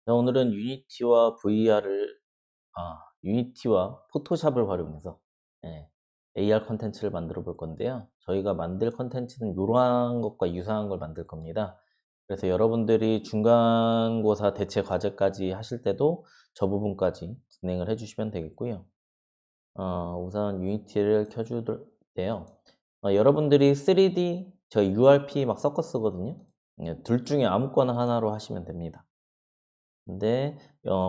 자, 오늘은 유니티와 포토샵을 활용해서 AR 컨텐츠를 만들어 볼 건데요. 저희가 만들 컨텐츠는 이러한 것과 유사한 걸 만들 겁니다. 그래서 여러분들이 중간고사 대체 과제까지 하실 때도 저 부분까지 진행을 해주시면 되겠고요. 우선 유니티를 켜줄 때요. 여러분들이 3D, 저 URP 막 섞어 쓰거든요. 둘 중에 아무거나 하나로 하시면 됩니다. 근데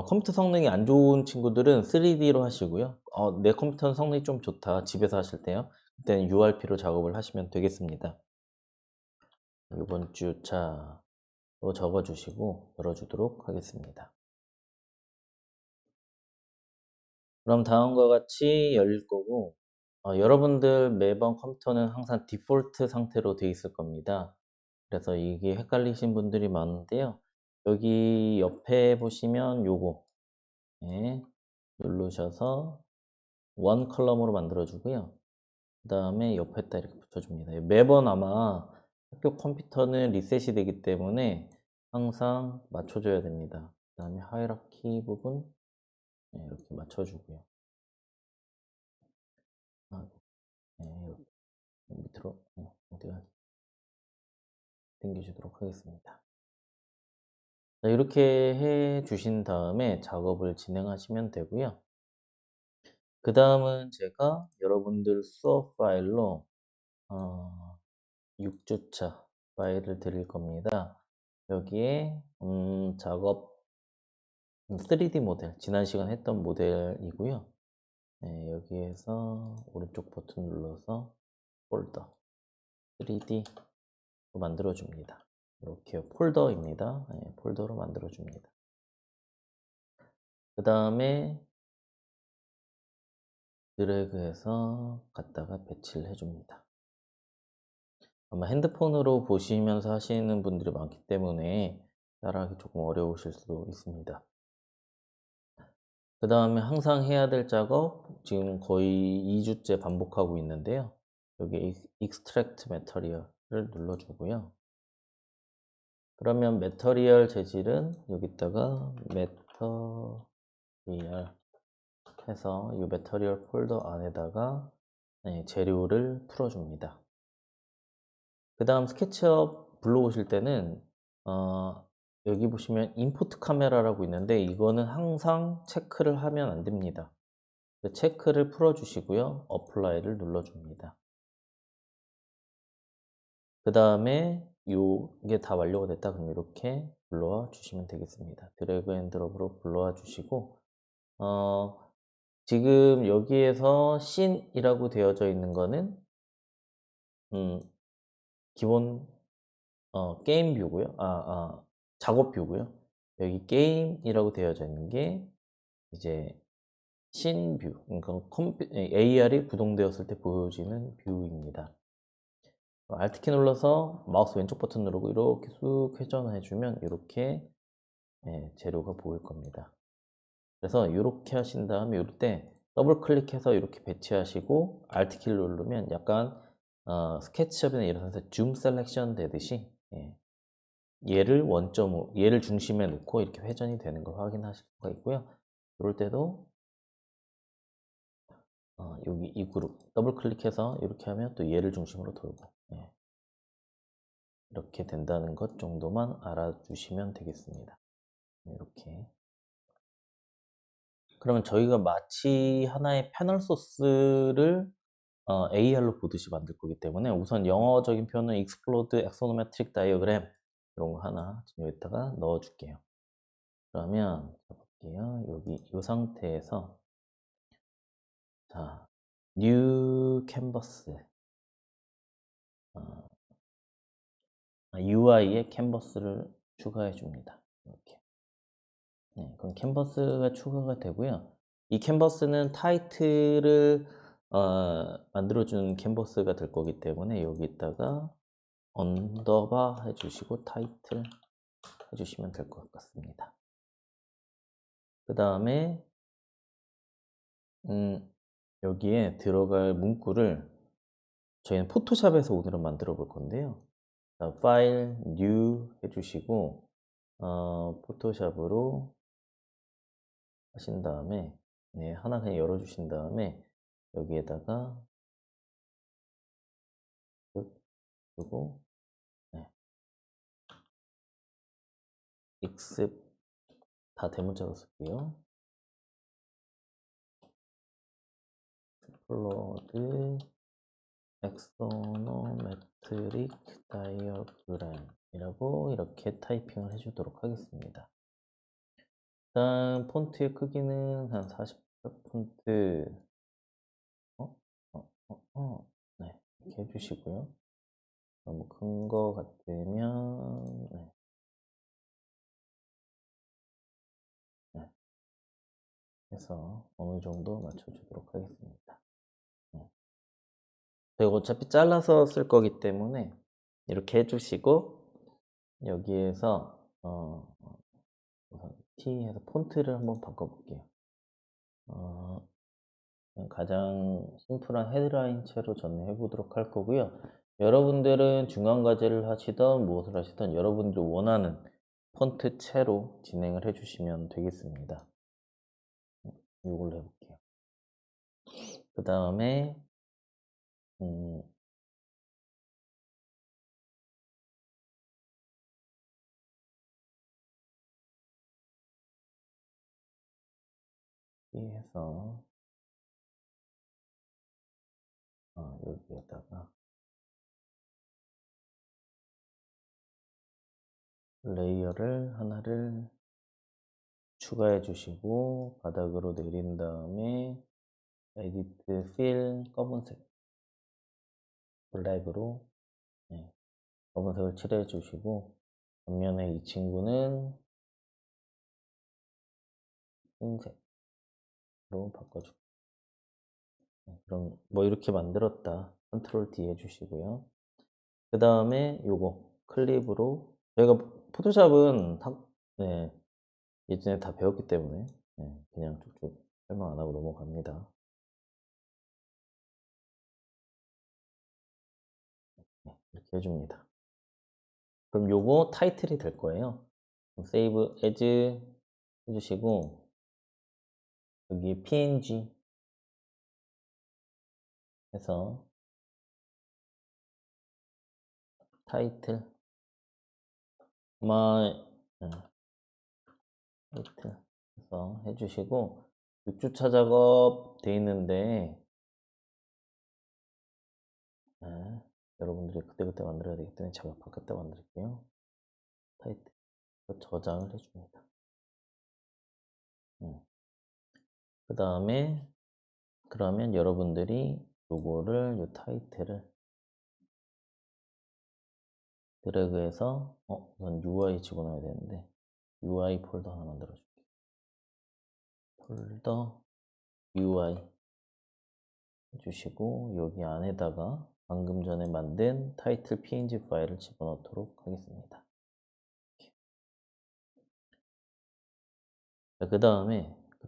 컴퓨터 성능이 안 좋은 친구들은 3D로 하시고요. 내 컴퓨터는 성능이 좀 좋다. 집에서 하실 때요. 그때는 URP로 작업을 하시면 되겠습니다. 이번 주차로 적어주시고 열어주도록 하겠습니다. 그럼 다음과 같이 열릴 거고, 여러분들 매번 컴퓨터는 항상 디폴트 상태로 돼 있을 겁니다. 그래서 이게 헷갈리신 분들이 많은데요. 여기 옆에 보시면 요거 누르셔서 원 컬럼으로 만들어 주고요. 그 다음에 옆에다 이렇게 붙여줍니다. 매번 아마 학교 컴퓨터는 리셋이 되기 때문에 항상 맞춰줘야 됩니다. 그 다음에 하이라키 부분 이렇게 맞춰주고요. 이렇게 밑으로 어디가 당겨주도록 하겠습니다. 자, 이렇게 해 주신 다음에 작업을 진행하시면 되고요. 그 다음은 제가 여러분들 수업 파일로 6주차 파일을 드릴 겁니다. 여기에 작업 3D 모델, 지난 시간 했던 모델이고요. 여기에서 오른쪽 버튼 눌러서 폴더 3D 만들어 줍니다. 이렇게 폴더입니다. 폴더로 만들어 줍니다. 그 다음에 드래그해서 갖다가 배치를 해줍니다. 아마 핸드폰으로 보시면서 하시는 분들이 많기 때문에 따라하기 조금 어려우실 수도 있습니다. 그 다음에 항상 해야 될 작업, 지금 거의 2주째 반복하고 있는데요. 여기 Extract Material을 눌러주고요. 그러면 메터리얼 재질은 여기다가 메터리얼 해서 이 메터리얼 폴더 안에다가 재료를 풀어줍니다. 그 다음 스케치업 불러오실 때는 여기 보시면 임포트 카메라라고 있는데 이거는 항상 체크를 하면 안 됩니다. 체크를 풀어주시고요. 어플라이를 눌러줍니다. 그 다음에 이게 다 완료가 됐다 그럼 이렇게 불러와 주시면 되겠습니다. 드래그 앤 드롭으로 불러와 주시고 지금 여기에서 씬이라고 되어져 있는 거는 기본 게임 뷰고요. 작업 뷰고요. 여기 게임이라고 되어져 있는 게 이제 씬 뷰, 그러니까 AR이 구동되었을 때 보여지는 뷰입니다. Alt키 눌러서 마우스 왼쪽 버튼 누르고 이렇게 쑥 회전해 주면 이렇게 재료가 보일 겁니다. 그래서 이렇게 하신 다음에 이럴 때 더블 클릭해서 이렇게 배치하시고 Alt키를 누르면 약간 스케치업이나 이런 데서 줌 셀렉션 되듯이 얘를 중심에 놓고 이렇게 회전이 되는 걸 확인하실 수가 있고요. 이럴 때도 여기 이 그룹 더블 클릭해서 이렇게 하면 또 얘를 중심으로 돌고 이렇게 된다는 것 정도만 알아주시면 되겠습니다. 이렇게. 그러면 저희가 마치 하나의 패널 소스를 AR로 보듯이 만들 거기 때문에 우선 영어적인 표현은 Explode Axonometric Diagram 이런 거 하나 지금 여기다가 넣어 줄게요. 그러면 볼게요. 여기 이 상태에서 자, New Canvas UI에 캔버스를 추가해 줍니다. 이렇게. 그럼 캔버스가 추가가 되고요. 이 캔버스는 타이틀을 만들어주는 캔버스가 될 거기 때문에 여기다가 언더바 해주시고 타이틀 해주시면 될 것 같습니다. 그 다음에 여기에 들어갈 문구를 저희는 포토샵에서 오늘은 만들어 볼 건데요. 파일, 뉴 해주시고 포토샵으로 하신 다음에 네, 하나 그냥 열어주신 다음에 여기에다가 그리고 네, 익습 다 대문자로 쓸게요. 플로드 엑소노메트릭 다이어그램이라고 이렇게 타이핑을 해주도록 하겠습니다. 일단 폰트의 크기는 한 48폰트 네, 이렇게 해주시고요. 너무 큰 거 같으면 네. 네. 해서 어느 정도 맞춰주도록 하겠습니다. 그리고 어차피 잘라서 쓸 거기 때문에 이렇게 해주시고 여기에서 우선 T해서 폰트를 한번 바꿔볼게요. 가장 심플한 헤드라인 채로 저는 해보도록 할 거고요. 여러분들은 중간 과제를 하시던 무엇을 하시던 여러분들이 원하는 폰트 채로 진행을 해주시면 되겠습니다. 이걸로 해볼게요. 그 다음에 해서 여기에다가 레이어를 하나를 추가해 주시고 바닥으로 내린 다음에 에디트 필 검은색 블랙으로 네, 검은색을 칠해 주시고 반면에 이 친구는 흰색으로 바꿔주고 네, 그럼 뭐 이렇게 만들었다 컨트롤 D 해주시고요. 그 다음에 요거 클립으로 저희가 포토샵은 네, 예전에 다 배웠기 때문에 네, 그냥 쭉쭉 설명 안 하고 넘어갑니다. 네, 이렇게 해줍니다. 그럼 요거 타이틀이 될 거예요. 세이브 에즈 해주시고 여기 png 해서 타이틀 타이틀 해서 해주시고 6주차 작업 돼 있는데 네, 여러분들이 그때그때 만들어야 되기 때문에 제가 바꿨다 만들게요. 타이틀 저장을 해줍니다. 그 다음에 그러면 여러분들이 요거를 요 타이틀을 드래그해서 우선 UI 집어넣어야 되는데 UI 폴더 하나 만들어 줄게요. 폴더 UI 해주시고 여기 안에다가 방금 전에 만든 타이틀 png 파일을 집어넣도록 하겠습니다. 그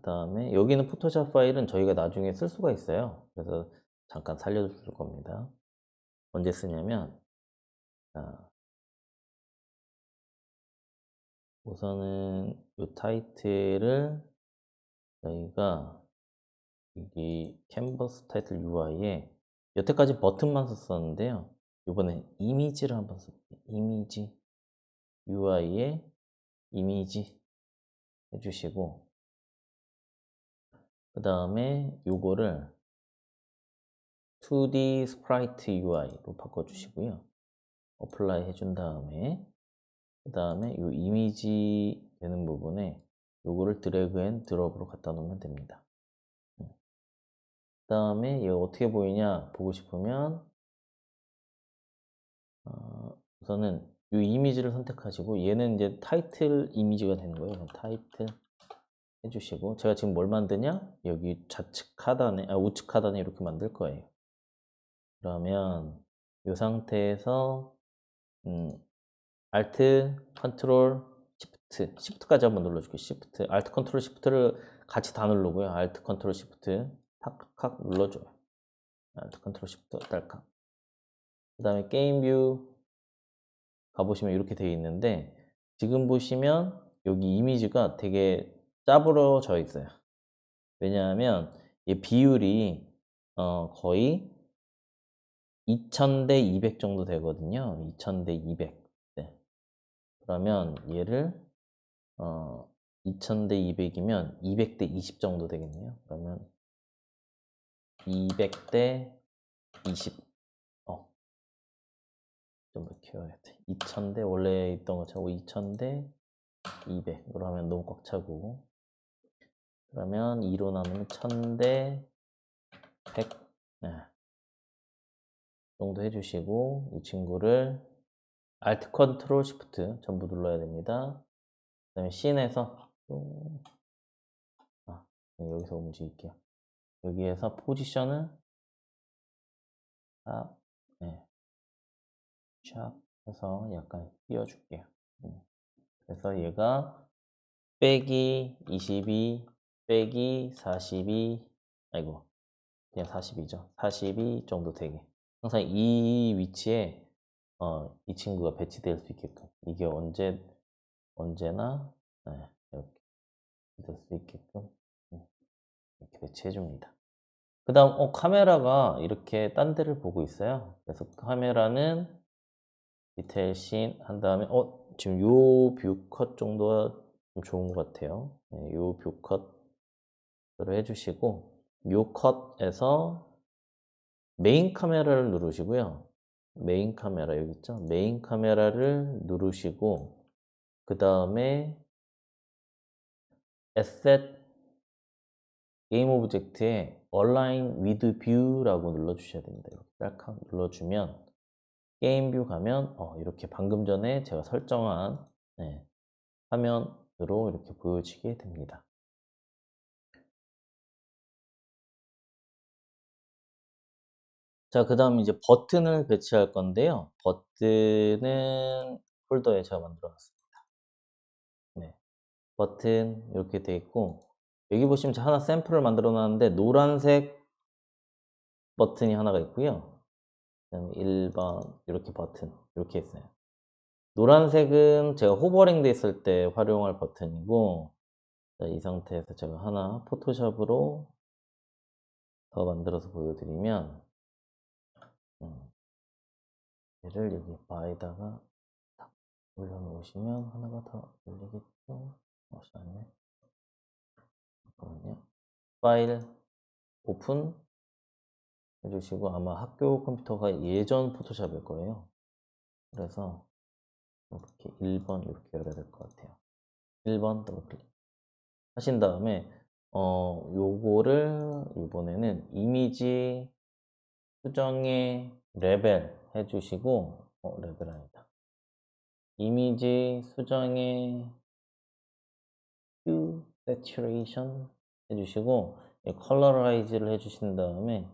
다음에 여기는 포토샵 파일은 저희가 나중에 쓸 수가 있어요. 그래서 잠깐 살려줄 겁니다. 언제 쓰냐면 우선은 이 타이틀을 저희가 여기 캔버스 타이틀 UI에 여태까지 버튼만 썼었는데요. 이번엔 이미지를 한번 써볼게요. 이미지 UI에 이미지 해주시고 그 다음에 요거를 2D 스프라이트 UI로 바꿔주시고요. 어플라이 해준 다음에 그 다음에 요 이미지 되는 부분에 요거를 드래그 앤 드롭으로 갖다 놓으면 됩니다. 그 다음에 얘가 어떻게 보이냐 보고 싶으면 우선은 이 이미지를 선택하시고 얘는 이제 타이틀 이미지가 되는 거예요. 그럼 타이틀 해주시고 제가 지금 뭘 만드냐 여기 좌측 하단에 우측 하단에 이렇게 만들 거예요. 그러면 이 상태에서 Alt, Ctrl, Shift까지 한번 눌러줄게요. Shift, Alt, Ctrl, Shift를 같이 다 누르고요. Alt, Ctrl, Shift 탁탁 눌러줘요. Alt, Ctrl, Shift 딸깍. 그 다음에 게임 뷰 가보시면 이렇게 되어 있는데 지금 보시면 여기 이미지가 되게 짜부러져 있어요. 왜냐하면 이 비율이 거의 2000대 200 정도 되거든요. 2000대 200. 네. 그러면 얘를 2000대 200이면 200대 20 정도 되겠네요. 그러면 200대 20. 좀 더 키워야 돼. 2000대 원래 있던 것처럼 2000대 200으로 하면 너무 꽉 차고. 그러면 2로 나누면 1000대 100. 네. 정도 해주시고 이 친구를 Alt Ctrl Shift 전부 눌러야 됩니다. 그 다음에 씬에서 여기서 움직일게요. 여기에서 포지션을 딱 샵 해서 약간 띄워줄게요. 그래서 얘가 빼기 22 빼기 42 아이고 그냥 42죠. 42 정도 되게 항상 이 위치에 이 친구가 배치될 수 있게끔 이게 언제나 이렇게 될 수 있게끔 이렇게 배치해 줍니다. 그 다음 카메라가 이렇게 딴 데를 보고 있어요. 그래서 카메라는 디테일 씬 한 다음에 지금 요 뷰 컷 정도가 좀 좋은 것 같아요. 요 뷰 컷으로 해주시고 요 컷에서 메인 카메라를 누르시고요. 메인 카메라 여기 있죠? 메인 카메라를 누르시고 그 다음에 에셋 게임 오브젝트에 Align with View라고 눌러주셔야 됩니다. 이렇게 딸깍 눌러주면 게임 뷰 가면 이렇게 방금 전에 제가 설정한 화면으로 이렇게 보여지게 됩니다. 자, 그 다음 이제 버튼을 배치할 건데요. 버튼은 폴더에 제가 만들어 놨습니다. 네. 버튼 이렇게 돼 있고 여기 보시면 제가 하나 샘플을 만들어 놨는데 노란색 버튼이 하나가 있고요. 그다음에 1번 이렇게 버튼 이렇게 있어요. 노란색은 제가 호버링 돼 있을 때 활용할 버튼이고 이 상태에서 제가 하나 포토샵으로 더 만들어서 보여드리면 얘를 여기 바에다가 딱 올려놓으시면 하나가 더 열리겠죠? 잠시만요. 잠깐만요. 파일 오픈 해주시고 아마 학교 컴퓨터가 예전 포토샵일 거예요. 그래서 이렇게 1번 이렇게 열어야 될 것 같아요. 1번 더블 클릭 하신 다음에 요거를 이번에는 이미지 수정의 레벨 해주시고 레벨 아니다. 이미지 수정의 Hue Saturation 해주시고 컬러라이즈를 해주신 다음에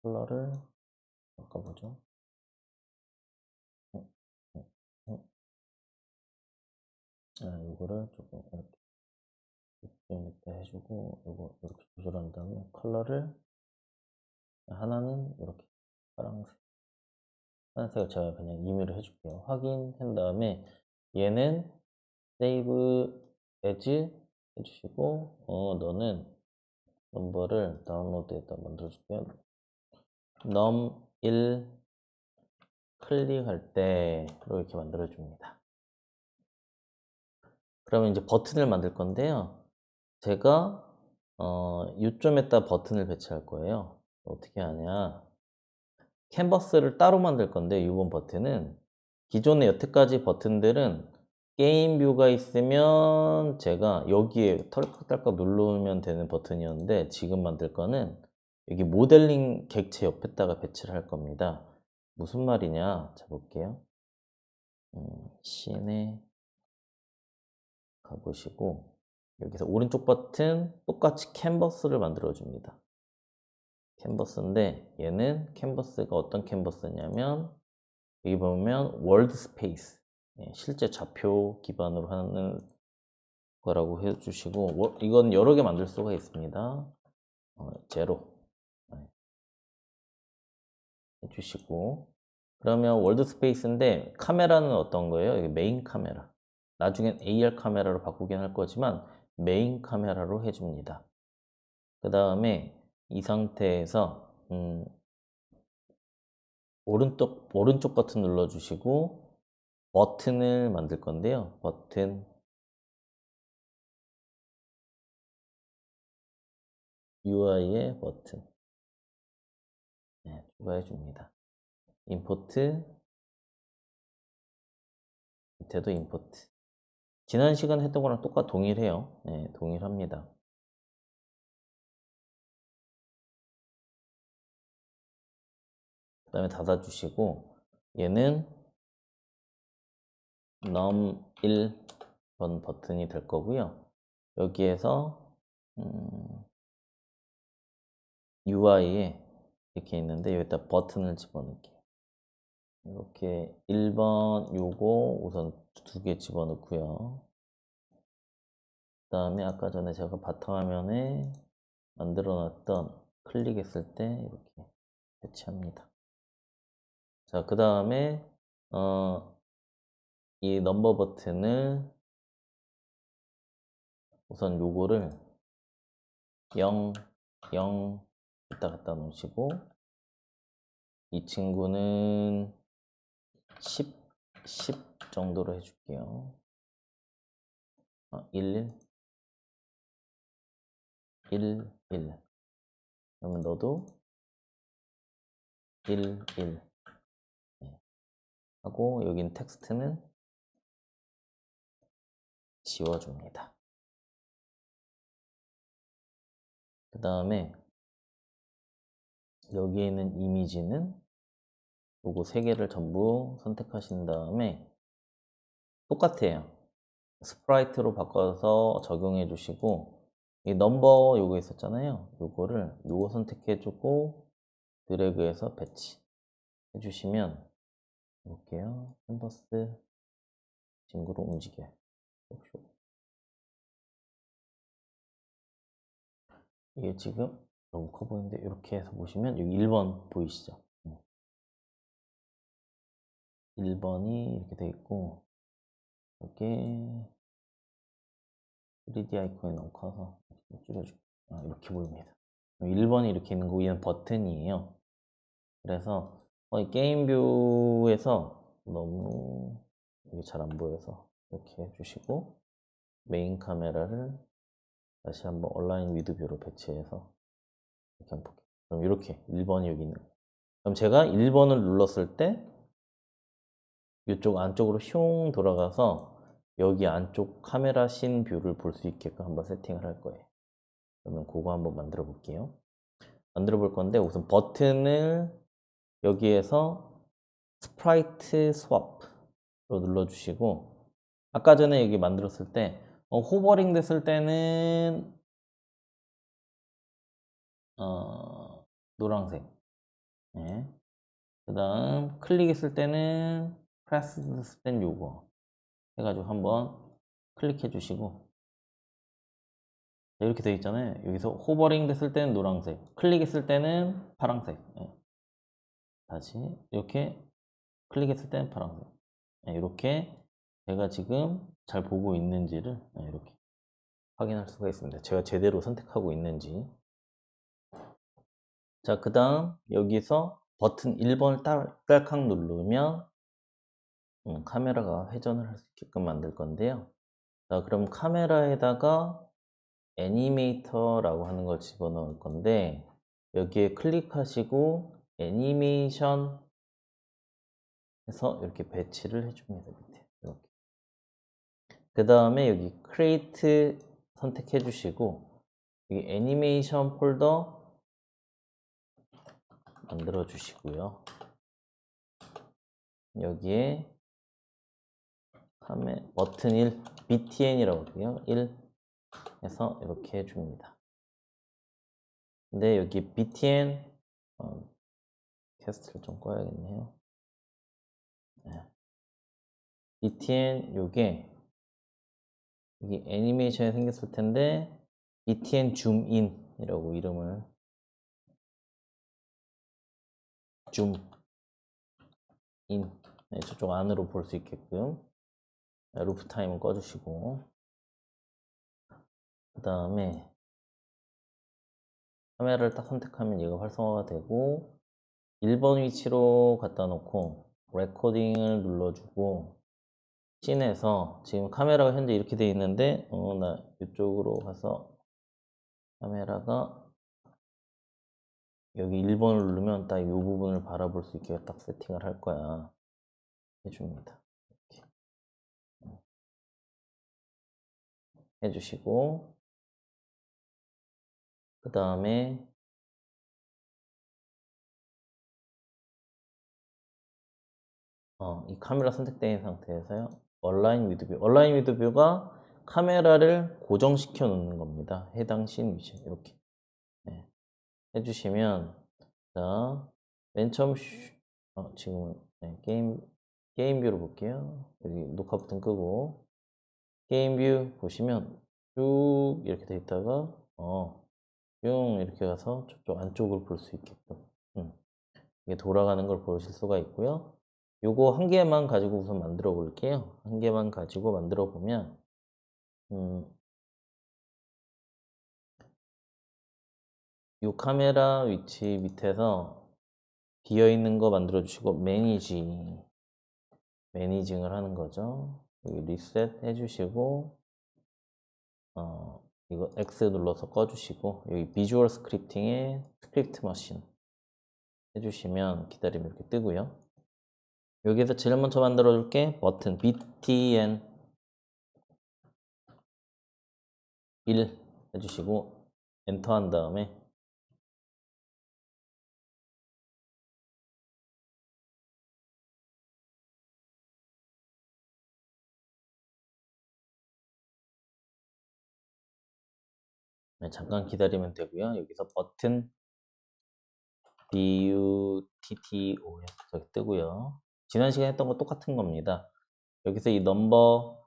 컬러를 바꿔보죠. 이거를 조금 이렇게 해주고 이거 이렇게 조절한 다음에 컬러를 하나는 이렇게 파란색을 제가 그냥 임의로 해줄게요. 확인한 다음에 얘는 세이브 에즈 해주시고 너는 넘버를 다운로드에다 만들어줄게요. num1 클릭할 때로 이렇게 만들어줍니다. 그러면 이제 버튼을 만들 건데요. 제가 요점에다 버튼을 배치할 거예요. 어떻게 하냐. 캔버스를 따로 만들 건데 이번 버튼은 기존의 여태까지 버튼들은 게임 뷰가 있으면 제가 여기에 털깍털깍 누르면 되는 버튼이었는데 지금 만들 거는 여기 모델링 객체 옆에다가 배치를 할 겁니다. 무슨 말이냐? 자 볼게요. 씬에 가보시고 여기서 오른쪽 버튼 똑같이 캔버스를 만들어 줍니다. 캔버스인데 얘는 캔버스가 어떤 캔버스냐면 여기 보면 월드 스페이스 실제 좌표 기반으로 하는 거라고 해주시고 이건 여러 개 만들 수가 있습니다. 제로 해주시고 그러면 월드 스페이스인데 카메라는 어떤 거예요? 여기 메인 카메라 나중엔 AR 카메라로 바꾸긴 할 거지만 메인 카메라로 해줍니다. 그 다음에 이 상태에서 오른쪽 버튼 눌러주시고 버튼을 만들 건데요. 버튼 UI의 버튼 추가해 줍니다. 임포트 밑에도 임포트. 지난 시간 했던 거랑 동일해요. 동일합니다. 그 다음에 닫아주시고 얘는 num 1번 버튼이 될 거고요. 여기에서 UI에 이렇게 있는데 여기다 버튼을 집어넣을게요. 이렇게 1번 요거 우선 2개 집어넣고요. 그 다음에 아까 전에 제가 바탕화면에 만들어 놨던 클릭했을 때 이렇게 배치합니다. 자, 그 다음에 이 넘버 버튼을 우선 요거를 0, 0 이따 갖다 놓으시고 이 친구는 10 정도로 해줄게요. 1 그러면 너도 1 하고 여긴 텍스트는 지워줍니다. 그 다음에 여기에 있는 이미지는 요거 3개를 전부 선택하신 다음에 똑같아요. 스프라이트로 바꿔서 적용해 주시고 이 넘버 요거 있었잖아요. 요거 선택해 주고 드래그해서 배치 해 주시면 볼게요. 캔버스 친구로 움직여요. 이게 지금 너무 커 보이는데 이렇게 해서 보시면 여기 1번 보이시죠? 1번이 이렇게 돼 있고 이게 3D 아이콘이 너무 커서 줄여줄게요. 이렇게 보입니다. 1번이 이렇게 있는 거 얘는 버튼이에요. 그래서 이 게임 뷰에서 너무 이게 잘 안 보여서 이렇게 해주시고 메인 카메라를 다시 한번 온라인 위드 뷰로 배치해서 이렇게 한번 볼게요. 그럼 이렇게 1번이 여기 있는 거예요. 그럼 제가 1번을 눌렀을 때 이쪽 안쪽으로 슝 돌아가서 여기 안쪽 카메라 씬 뷰를 볼 수 있게끔 한번 세팅을 할 거예요. 그러면 그거 한번 만들어 볼게요. 만들어 볼 건데 우선 버튼을 여기에서 스프라이트 스왑으로 눌러주시고 아까 전에 여기 만들었을 때 호버링 됐을 때는 노란색 그 다음 클릭했을 때는 프레스 됐을 땐 요거 해가지고 한번 클릭해 주시고 이렇게 되어 있잖아요. 여기서 호버링 됐을 때는 노란색 클릭했을 때는 파란색 다시 이렇게 클릭했을 때는 파란색 이렇게 제가 지금 잘 보고 있는지를 이렇게 확인할 수가 있습니다. 제가 제대로 선택하고 있는지. 자, 그 다음 여기서 버튼 1번을 딸깍 누르면 카메라가 회전을 할 수 있게끔 만들 건데요. 자, 그럼 카메라에다가 애니메이터라고 하는 걸 집어넣을 건데 여기에 클릭하시고 애니메이션 해서 이렇게 배치를 해줍니다. 밑에 이렇게. 그 다음에 여기 크리에이트 선택해 주시고 여기 애니메이션 폴더 만들어 주시고요. 여기에 버튼 1 BTN이라고 할게요. 1 해서 이렇게 해줍니다. 근데 여기 BTN 캐스트를 좀 꺼야겠네요. BTN 요게 여기 애니메이션이 생겼을 텐데 BTN 줌인이라고 이름을 줌인 저쪽 안으로 볼 수 있게끔 루프 타임은 꺼주시고, 그 다음에 카메라를 딱 선택하면 얘가 활성화가 되고 1번 위치로 갖다 놓고 레코딩을 눌러주고 씬에서 지금 카메라가 현재 이렇게 돼 있는데 나 이쪽으로 가서 카메라가 여기 1번을 누르면 딱 이 부분을 바라볼 수 있게 딱 세팅을 할 거야. 해줍니다. 이렇게 해주시고 그 다음에 이 카메라 선택된 상태에서요. 얼라인 위드 뷰. 얼라인 위드 뷰가 카메라를 고정시켜 놓는 겁니다. 해당 씬 위치 이렇게 해주시면 자, 맨 처음 지금은 게임 뷰로 볼게요. 여기 녹화 버튼 끄고 게임 뷰 보시면 쭉 이렇게 돼 있다가 쭉 이렇게 가서 저쪽 안쪽을 볼 수 있게끔 이게 돌아가는 걸 보실 수가 있고요. 요거 한 개만 가지고 우선 만들어 볼게요. 한 개만 가지고 만들어 보면 요 카메라 위치 밑에서 비어 있는 거 만들어 주시고 매니징을 하는 거죠. 여기 리셋 해주시고 이거 X 눌러서 꺼주시고 여기 비주얼 스크립팅에 스크립트 머신 해주시면 기다리면 이렇게 뜨고요. 여기에서 제일 먼저 만들어 줄게 버튼 btn 1 해주시고 엔터 한 다음에 잠깐 기다리면 되고요. 여기서 버튼 button 저기 뜨고요. 지난 시간에 했던 거 똑같은 겁니다. 여기서 이 넘버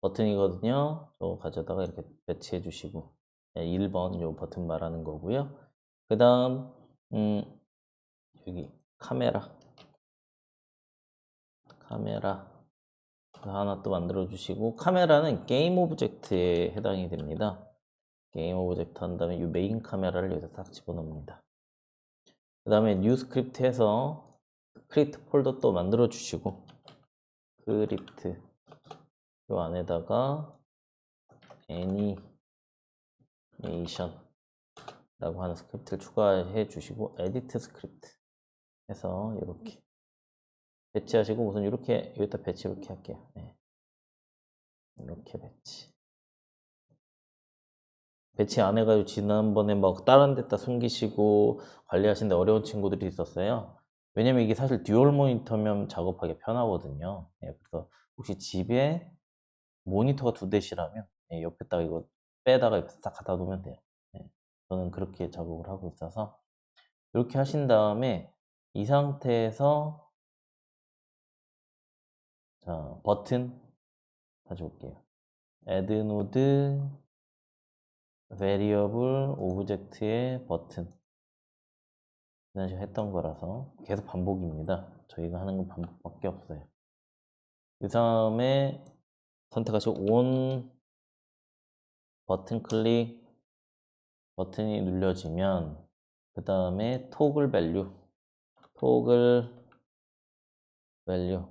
버튼이거든요. 저 가져다가 이렇게 배치해 주시고 1번 요 버튼 말하는 거고요. 그 다음 여기 카메라 하나 또 만들어 주시고 카메라는 게임 오브젝트에 해당이 됩니다. 게임 오브젝트 한 다음에 이 메인 카메라를 여기다 딱 집어넣습니다. 그 다음에 뉴 스크립트 해서 스크립트 폴더 또 만들어 주시고 스크립트 요 안에다가 애니메이션 라고 하는 스크립트를 추가해 주시고 에디트 스크립트 해서 이렇게 배치하시고 우선 이렇게 여기다 배치 이렇게 할게요. 이렇게 배치 안 해가지고 지난번에 막 다른 데다 숨기시고 관리하시는데 어려운 친구들이 있었어요. 왜냐면 이게 사실 듀얼 모니터면 작업하기 편하거든요. 그래서 혹시 집에 모니터가 2대시라면 옆에다가 이거 빼다가 이렇게 싹 갖다 놓으면 돼요. 저는 그렇게 작업을 하고 있어서 이렇게 하신 다음에 이 상태에서 자, 버튼 가져올게요. add node variable object의 버튼 지난 시간 했던 거라서 계속 반복입니다. 저희가 하는 건 반복밖에 없어요. 그 다음에 선택하시고 on 버튼 클릭 버튼이 눌려지면 그 다음에 토글 밸류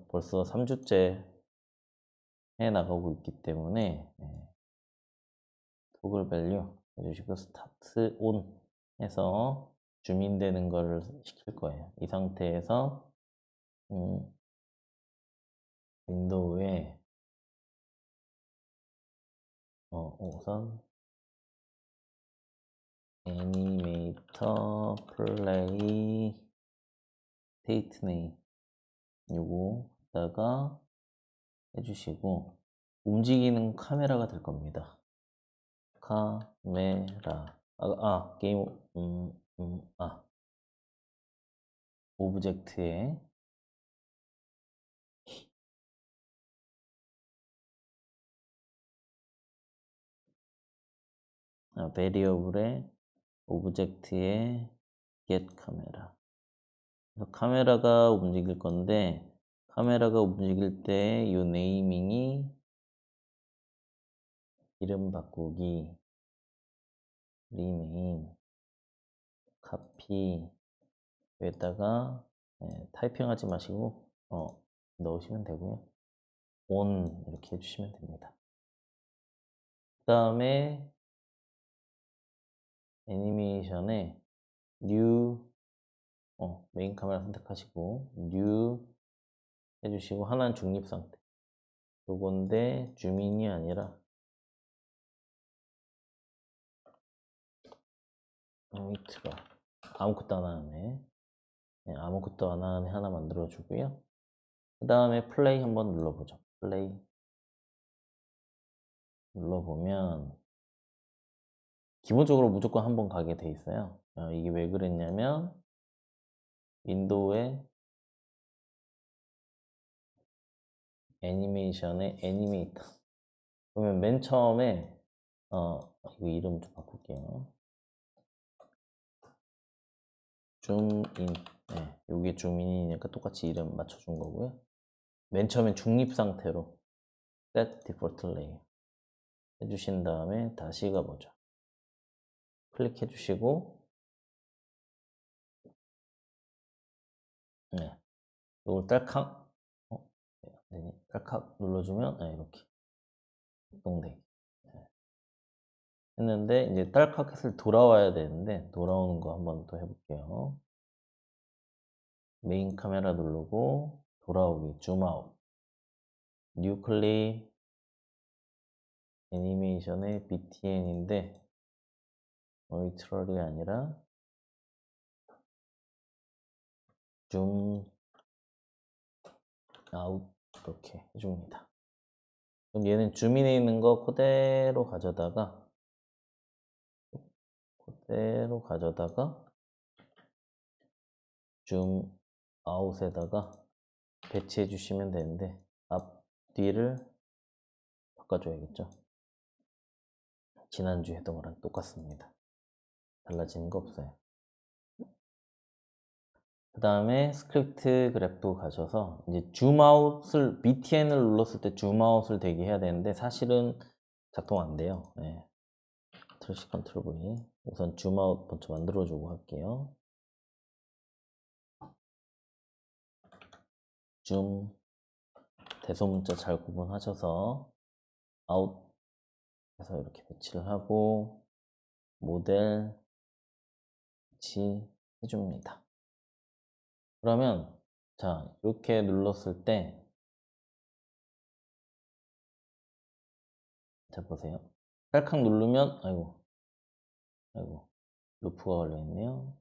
벌써 3주째 해 나가고 있기 때문에 토글 밸류 해주시고 스타트 온 해서 줌인되는 거를 시킬 거예요. 이 상태에서 윈도우에 우선 애니메이터 플레이 스테이트 네임 요거다가 해주시고 움직이는 카메라가 될 겁니다. 카메라 게임 오브젝트에 베리어블에 오브젝트에 get 카메라 카메라가 움직일 건데 카메라가 움직일 때 이 네이밍이 이름 바꾸기, 리네임, 카피, 여기다가 타이핑하지 마시고 넣으시면 되고요. 온 이렇게 해주시면 됩니다. 그 다음에 애니메이션에 뉴 메인 카메라 선택하시고 뉴 해주시고 하나는 중립 상태. 요건데 줌인이 아니라 위트가 아무것도 안 하네. 아무것도 안 하는 하나 만들어 주고요. 그 다음에 플레이 한번 눌러보죠. 플레이 눌러보면 기본적으로 무조건 한번 가게 돼 있어요. 이게 왜 그랬냐면 윈도우에 애니메이션의 애니메이터 그러면 맨 처음에 이거 이름 좀 바꿀게요. 줌인 요게 줌인이니까 똑같이 이름 맞춰준 거고요. 맨 처음엔 중립 상태로 set default layer 해주신 다음에 다시 가보죠. 클릭해 주시고 이걸 딸칵 딸칵 눌러주면 이렇게 동댕이 했는데 이제 딸칵 했을 때 돌아와야 되는데 돌아오는 거 한번 더 해볼게요. 메인 카메라 누르고 돌아오기 줌아웃 뉴 클릭 애니메이션의 btn인데 어이트럴이 아니라 줌 아웃 이렇게 해줍니다. 그럼 얘는 줌인에 있는 거 그대로 가져다가 줌 아웃에다가 배치해 주시면 되는데 앞뒤를 바꿔줘야겠죠. 지난주 했던 거랑 똑같습니다. 달라지는 거 없어요. 그 다음에 스크립트 그래프 가셔서 이제 줌아웃을 btn을 눌렀을 때 줌아웃을 되게 해야 되는데 사실은 작동 안 돼요. 컨트롤 C 컨트롤 V 우선 줌아웃 먼저 만들어 주고 할게요. 줌 대소문자 잘 구분하셔서 아웃 해서 이렇게 배치를 하고 모델 배치 해줍니다. 그러면 자 이렇게 눌렀을 때 자 보세요. 딸칵 누르면 아이고 루프가 걸려있네요.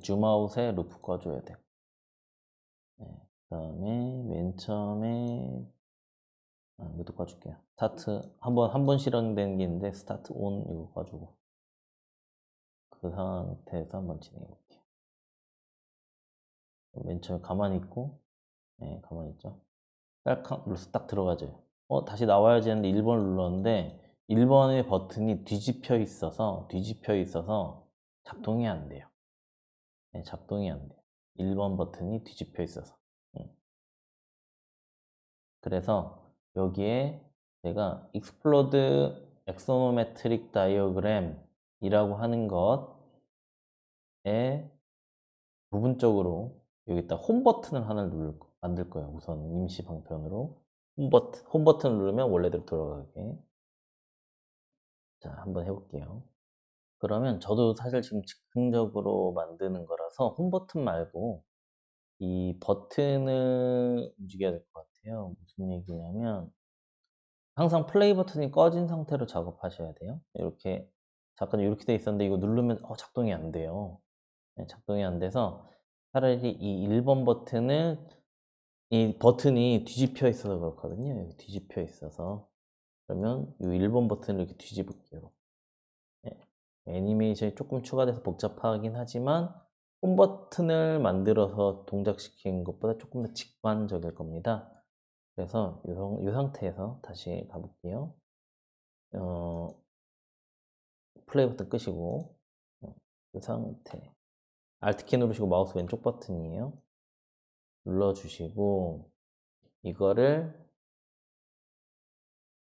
줌아웃에 루프 꺼줘야 돼요. 그 다음에 맨 처음에 이것도 꺼줄게요. 스타트 한 번 실행되는 게 있는데 스타트 온 이거 꺼주고 그 상태에서 한번 진행해 볼게요. 맨 처음에 가만히 있고 가만히 있죠. 딸칵 눌러서 딱 들어가죠. 다시 나와야지 했는데 1번을 눌렀는데 1번의 버튼이 뒤집혀 있어서 작동이 안 돼요. 작동이 안 돼요. 1번 버튼이 뒤집혀 있어서. 그래서 여기에 제가 Explode Axonometric Diagram 이라고 하는 것에 부분적으로 여기다 홈 버튼을 하나 만들 거예요. 우선 임시 방편으로 홈 버튼을 누르면 원래대로 돌아가게. 자, 한번 해볼게요. 그러면 저도 사실 지금 즉흥적으로 만드는 거라서 홈 버튼 말고 이 버튼을 움직여야 될 것 같아요. 무슨 얘기냐면 항상 플레이 버튼이 꺼진 상태로 작업하셔야 돼요. 이렇게 잠깐 이렇게 돼 있었는데 이거 누르면 작동이 안 돼요. 작동이 안 돼서 차라리 이 1번 버튼을 이 버튼이 뒤집혀 있어서 그렇거든요. 여기 뒤집혀 있어서 그러면 이 1번 버튼을 이렇게 뒤집을게요. 애니메이션이 조금 추가돼서 복잡하긴 하지만 홈 버튼을 만들어서 동작시킨 것보다 조금 더 직관적일 겁니다. 그래서 이 상태에서 다시 가볼게요. 플레이 버튼 끄시고 이 상태 Alt키 누르시고 마우스 왼쪽 버튼이에요. 눌러주시고 이거를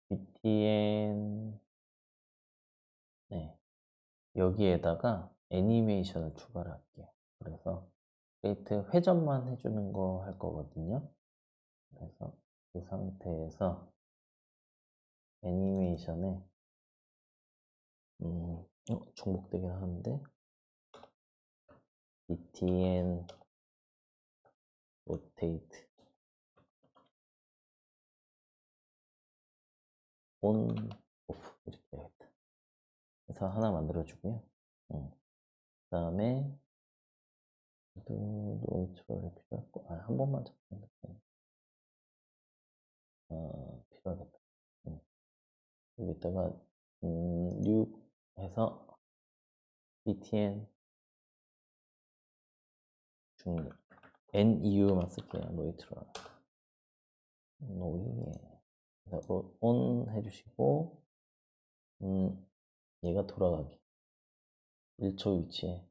btn 네. 여기에다가 애니메이션을 추가를 할게요. 그래서 크리에이트 회전만 해주는 거 할 거거든요. 그래서 이 상태에서 애니메이션에 중복되긴 하는데 btn rotate on off 이렇게 해야겠다. 그래서 하나 만들어주고요. 그 다음에 노이트롤이 필요하고 한 번만 잡으면 필요하겠다. 여기다가 new 해서 btn 중립 NEU만 쓸게요. 노이트럴 노이 그래서 on 해주시고 얘가 돌아가기 1초 위치에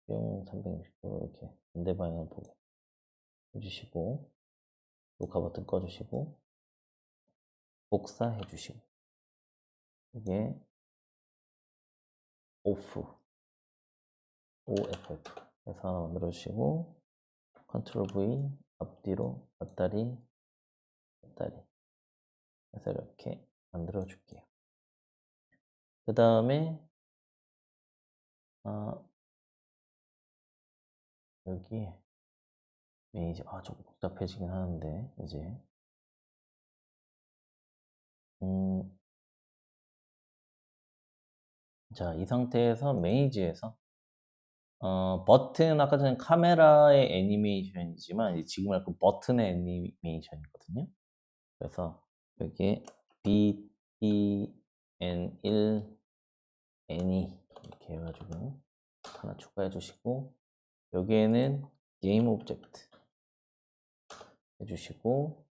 뿅 360도 이렇게 반대 방향을 보게 해주시고 녹화 버튼 꺼주시고 복사해 주시고 이게 오프 OFF 해서 하나 만들어 주시고 컨트롤 V 앞뒤로 앞다리 해서 이렇게 만들어 줄게요. 그 다음에 여기에 매니저 조금 복잡해지긴 하는데 이제 자, 이 상태에서 매니지에서 버튼 아까 전에 카메라의 애니메이션이지만 지금 할 거 버튼의 애니메이션이거든요. 그래서 여기에 btn1 any 이렇게 해가지고 하나 추가해 주시고 여기에는 게임 오브젝트 해주시고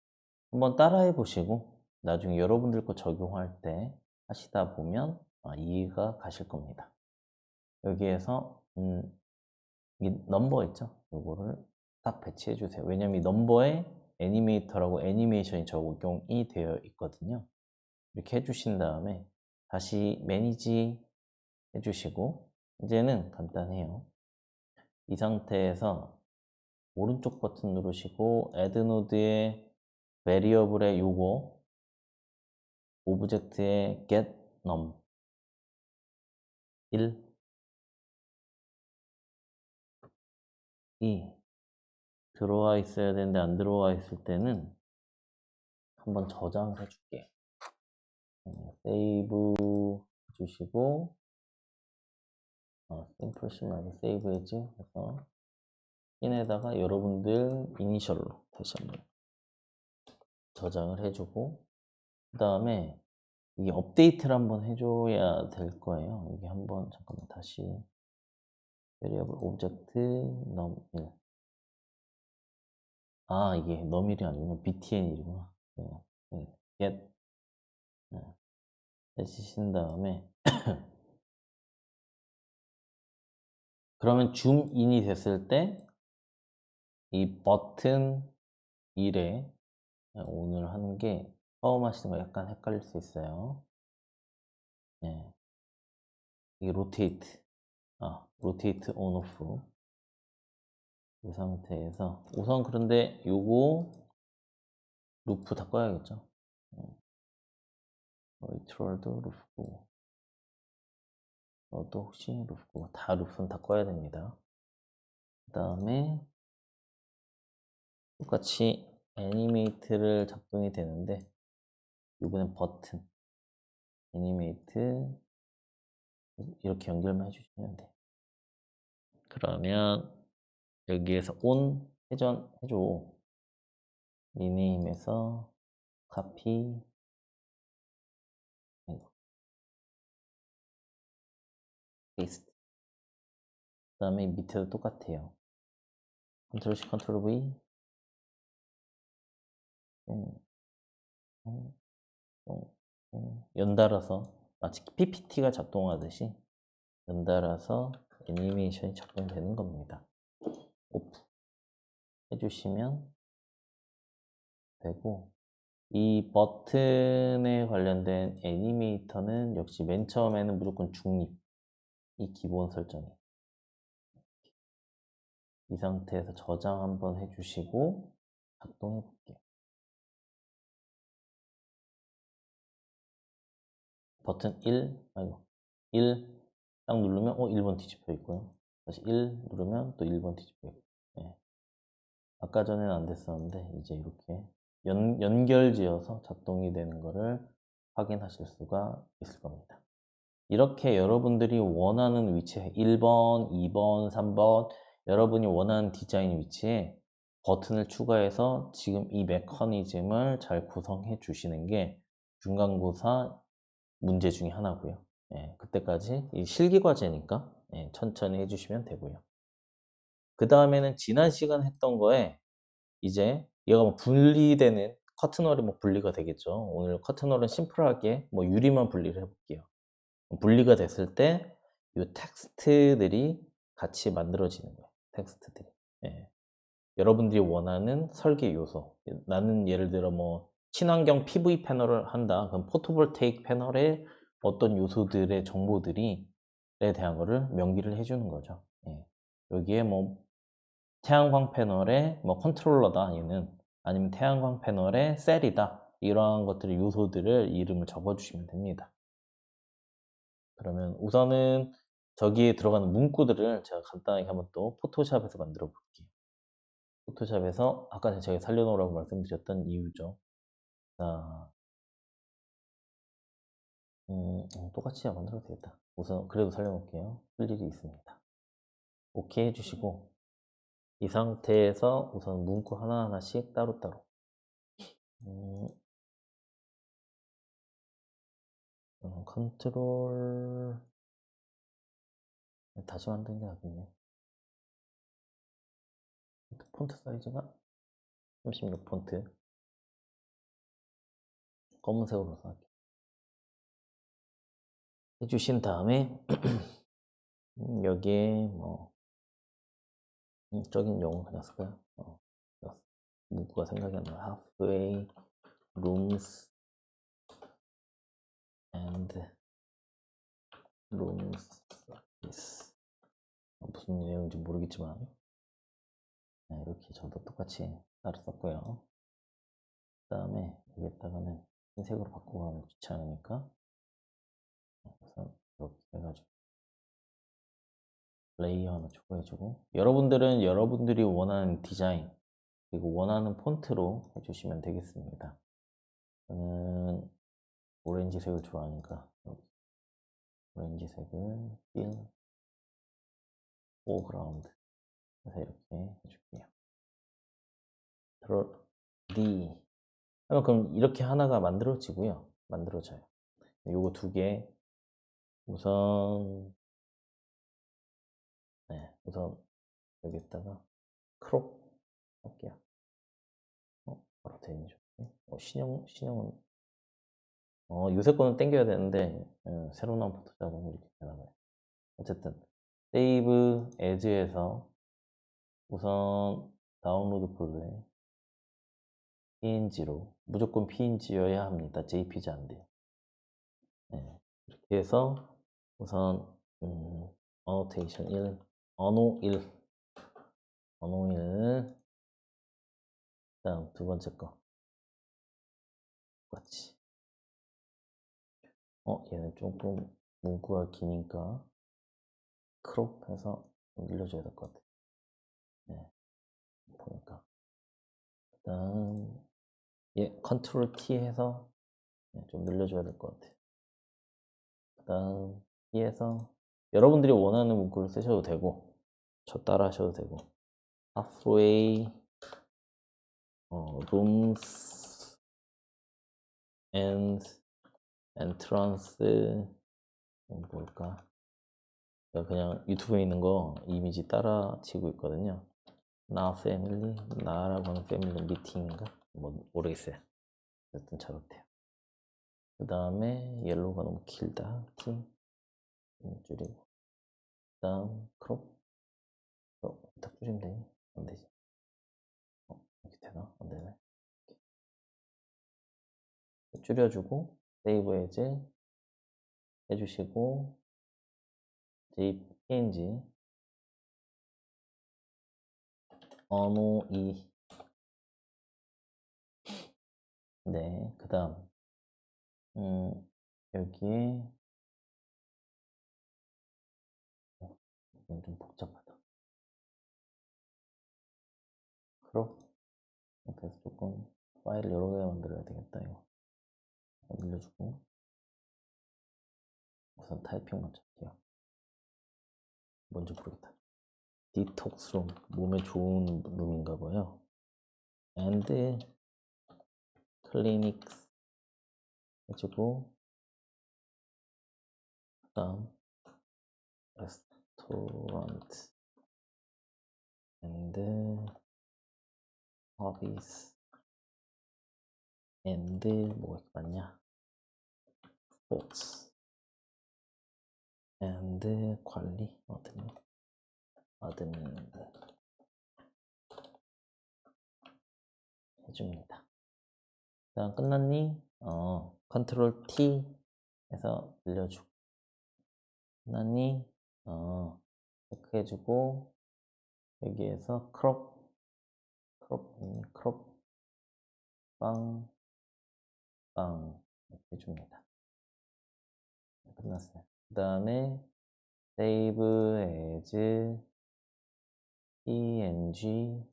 한번 따라해 보시고 나중에 여러분들 거 적용할 때 하시다 보면 이해가 가실 겁니다. 여기에서 이 넘버 있죠? 요거를 딱 배치해 주세요. 왜냐면 이 넘버에 애니메이터라고 애니메이션이 적용이 되어 있거든요. 이렇게 해주신 다음에 다시 매니지 해주시고 이제는 간단해요. 이 상태에서 오른쪽 버튼 누르시고 add node의 variable에 요거 오브젝트에 get num 1 2 들어와 있어야 되는데 안 들어와 있을 때는 한번 저장을 해줄게요. 세이브 해주시고 심플 시 말고 세이브 해지 해서 핀에다가 여러분들 이니셜로 다시 한번 저장을 해주고 그 다음에 이게 업데이트를 한번 해줘야 될 거예요. 이게 한번 잠깐만 다시 variable 오브젝트 num1 이게 num1이 아니구나 btn이구나 get 해주신 다음에 그러면 줌인이 됐을 때 이 버튼 1에 오늘 하는 게 처음 하시는 거 약간 헷갈릴 수 있어요. 네. 이게 로테이트 로테이트 온 오프 이 상태에서 우선 그런데 요거 루프 다 꺼야겠죠. 트롤도 루프 끄고 또 혹시 루프 끄고 다 루프는 다 꺼야 됩니다. 그 다음에 똑같이 애니메이트를 작동이 되는데 이번엔 버튼 애니메이트 이렇게 연결만 해주시면 돼요. 그러면 여기에서 온 회전 해줘 리네임에서 카피 페이스트 그 다음에 밑에도 똑같아요. 컨트롤 C 컨트롤 V 연달아서 마치 PPT가 작동하듯이 연달아서 애니메이션이 작동되는 겁니다. 오프 해주시면 되고 이 버튼에 관련된 애니메이터는 역시 맨 처음에는 무조건 중립. 이 기본 설정이에요. 이 상태에서 저장 한번 해주시고 작동해 볼게요. 버튼 1, 아이고, 1 딱 누르면 1번 뒤집혀 있고요. 다시 1 누르면 또 1번 뒤집혀 있고. 네. 아까 전에는 안 됐었는데 이제 이렇게 연결지어서 작동이 되는 거를 확인하실 수가 있을 겁니다. 이렇게 여러분들이 원하는 위치에 1번, 2번, 3번 여러분이 원하는 디자인 위치에 버튼을 추가해서 지금 이 메커니즘을 잘 구성해 주시는 게 중간고사 문제 중에 하나고요. 예, 그때까지 이 실기 과제니까 예, 천천히 해주시면 되고요. 그 다음에는 지난 시간 했던 거에 이제 얘가 뭐 분리되는 커튼홀이 뭐 분리가 되겠죠. 오늘 커튼홀은 심플하게 뭐 유리만 분리를 해볼게요. 분리가 됐을 때 이 텍스트들이 같이 만들어지는 거예요. 텍스트들이. 예. 여러분들이 원하는 설계 요소. 나는 예를 들어 뭐 친환경 PV 패널을 한다. 그럼 포토볼테이크 패널에 어떤 요소들의 정보들이 에 대한 거를 명기를 해주는 거죠. 예. 여기에 뭐 태양광 패널의 뭐 컨트롤러다 얘는 아니면 태양광 패널의 셀이다 이러한 것들의 요소들을 이름을 적어 주시면 됩니다. 그러면 우선은 저기에 들어가는 문구들을 제가 간단하게 한번 또 포토샵에서 만들어 볼게요. 포토샵에서 아까 제가 살려놓으라고 말씀드렸던 이유죠. 자, 똑같이 만들어도 되겠다. 우선 그래도 살려놓을게요. 쓸 일이 있습니다. 오케이 해주시고 이 상태에서 우선 문구 하나하나씩 따로따로 음, 컨트롤 다시 만드는 게 낫겠네. 폰트 사이즈가 36 폰트 검은색으로 써볼게요. 해주신 다음에 여기에 뭐 적인 용어 그냥 쓸까요? 문구가 생각이 안 나. Halfway rooms and rooms like this. 무슨 내용인지 모르겠지만 네, 이렇게 저도 똑같이 따로 썼고요. 그 다음에 여기에다가는 흰색으로 바꾸면 귀찮으니까 우선 이렇게 해가지고 레이어 하나 추가해주고 여러분들은 여러분들이 원하는 디자인 그리고 원하는 폰트로 해주시면 되겠습니다. 저는 오렌지색을 좋아하니까 오렌지색을 fill foreground 해서 이렇게 해줄게요. 컨트롤 D 그럼 이렇게 하나가 만들어지고요. 만들어져요. 요거 두 개 우선 우선 여기다가 크롭 할게요. 바로 되는 죠 신형은 요새 거는 땡겨야 되는데 새로 나온 포토샵은 이렇게 되나봐요. 어쨌든 세이브 에즈에서 우선 다운로드 폴더에 PNG로 무조건 PNG여야 합니다. JPG 안 돼요. 네, 이렇게 해서 우선 어노테이션 1, 언어 1, 언어 1 다음 두 번째 거 똑같이 얘는 조금 문구가 기니까 크롭해서 좀 늘려줘야 될 것 같아. 네, 보니까 그 다음 컨트롤 T 해서 좀 늘려줘야 될 것 같아. 그 다음 T에서 여러분들이 원하는 문구를 쓰셔도 되고 저 따라 하셔도 되고 halfway rooms and entrance 뭘까? 제가 그냥 유튜브에 있는 거 이미지 따라 치고 있거든요. 나 패밀리, 나라고 하는 패밀리 미팅인가? 뭐 모르겠어요. 어쨌든 저렇대요. 그 다음에 옐로우가 너무 길다. T 줄이고 그 다음 크롭 딱 줄이면 되니? 안 되지. 이렇게 되나? 안 되네. 줄여주고 세이브 에즈 해주시고 jpng 언어 2 네, 그 다음 여기에 이건 좀 복잡하다. 크롭 그래서 조금 파일을 여러 개 만들어야 되겠다. 이거 늘려주고 우선 타이핑 먼저 할게요. 뭔지 모르겠다. 디톡스 룸, 몸에 좋은 룸인가 봐요. and clinics 해주고 그 다음 restaurant and hobbies and 뭐가 이렇게 많냐 sports and 관리 admin 해줍니다. 그 다음 끝났니? 컨트롤 T 해서 늘려주고 끝났니? 체크해주고 여기에서 크롭 빵 이렇게 해줍니다. 끝났어요. 그 다음에 save as png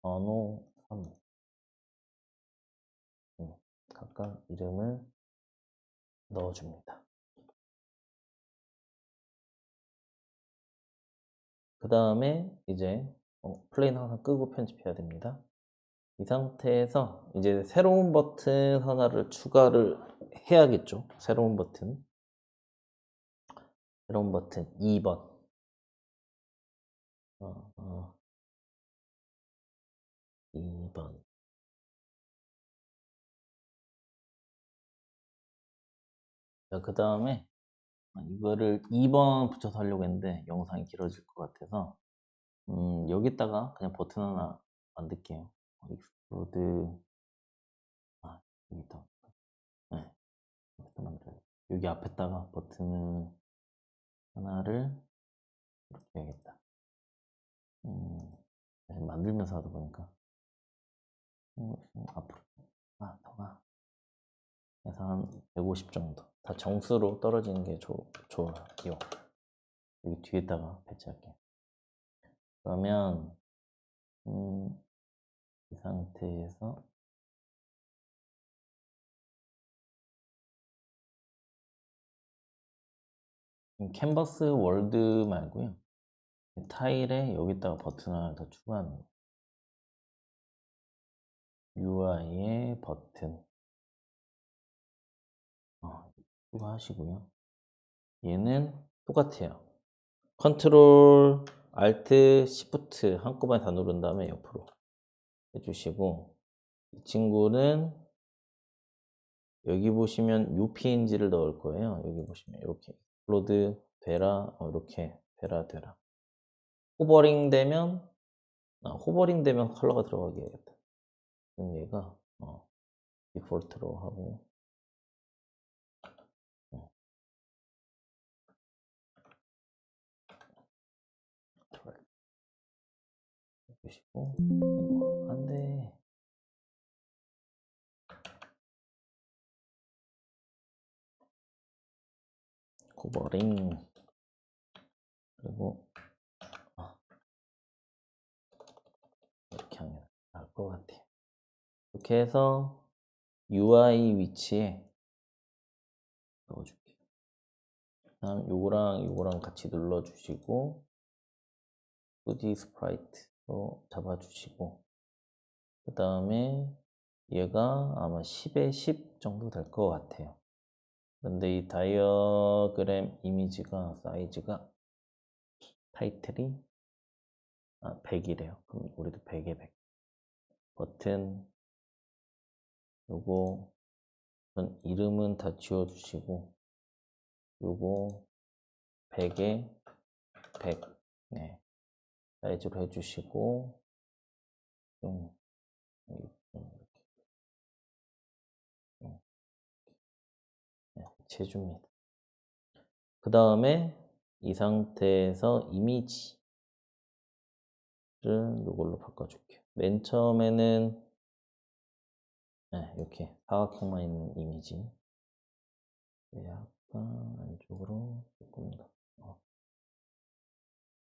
언어 3 각각 이름을 넣어줍니다. 그 다음에 이제 플레인 항상 끄고 편집해야 됩니다. 이 상태에서 이제 새로운 버튼 하나를 추가를 해야겠죠. 새로운 버튼 2번 2번 그 다음에 이거를 2번 붙여서 하려고 했는데 영상이 길어질 것 같아서 여기다가 그냥 버튼 하나 만들게요. 익스플로드 여기다 네, 버튼 만들어요. 여기 앞에다가 버튼을 하나를 이렇게 해야겠다. 만들면서 하다 보니까 앞으로 더가 그래서 한 150 정도 다 정수로 떨어지는 게 좋아요. 여기 뒤에다가 배치할게요. 그러면 이 상태에서 캔버스 월드 말고요. 타일에 여기다가 버튼 하나 더 추가하는 거예요. UI의 버튼 추가하시고요. 얘는 똑같아요. 컨트롤 알트 시프트 한꺼번에 다 누른 다음에 옆으로 해주시고 이 친구는 여기 보시면 UPNG를 넣을 거예요. 여기 보시면 이렇게 업로드 되라 이렇게 되라 호버링 되면 컬러가 들어가게 해야겠다. 그럼 얘가 디폴트로 하고 해주시고 안돼 호버링 그리고 이렇게 하면 나을 것 같아요. 이렇게 해서 UI 위치에 넣어줄게요. 다음 요거랑 같이 눌러주시고 2D 스프라이트로 잡아주시고 그 다음에 얘가 아마 10에 10 정도 될 것 같아요. 근데 이 다이어그램 이미지가 사이즈가 타이틀이 100이래요. 그럼 우리도 100에 100 버튼 요거 이름은 다 지워주시고 요거 100에 100 네, 사이즈로 해주시고 좀 배치해줍니다. 그 다음에 이 상태에서 이미지를 이걸로 바꿔줄게요. 맨 처음에는 이렇게 사각형만 있는 이미지. 약간 안쪽으로 조금 더.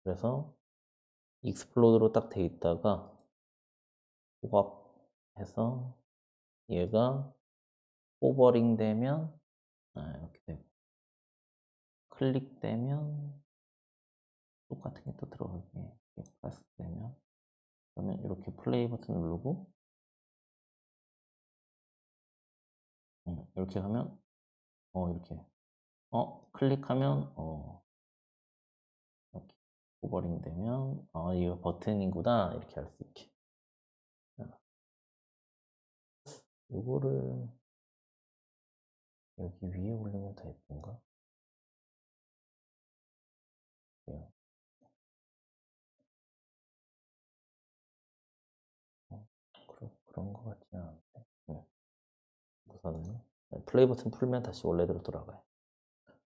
그래서 익스플로드로 딱 돼 있다가 팝업해서 얘가 호버링 되면 이렇게 되고 클릭되면 똑같은 게 또 들어가게 플러스 되면 그러면 이렇게 플레이 버튼 누르고 이렇게 하면 이렇게 클릭하면 이렇게 호버링 되면 이거 버튼이구나 이렇게 할 수 있게. 요거를 여기 위에 올리면 더 예쁜가? 예. 그런 거 같지는 않은데. 우선은 플레이 버튼 풀면 다시 원래대로 돌아가요.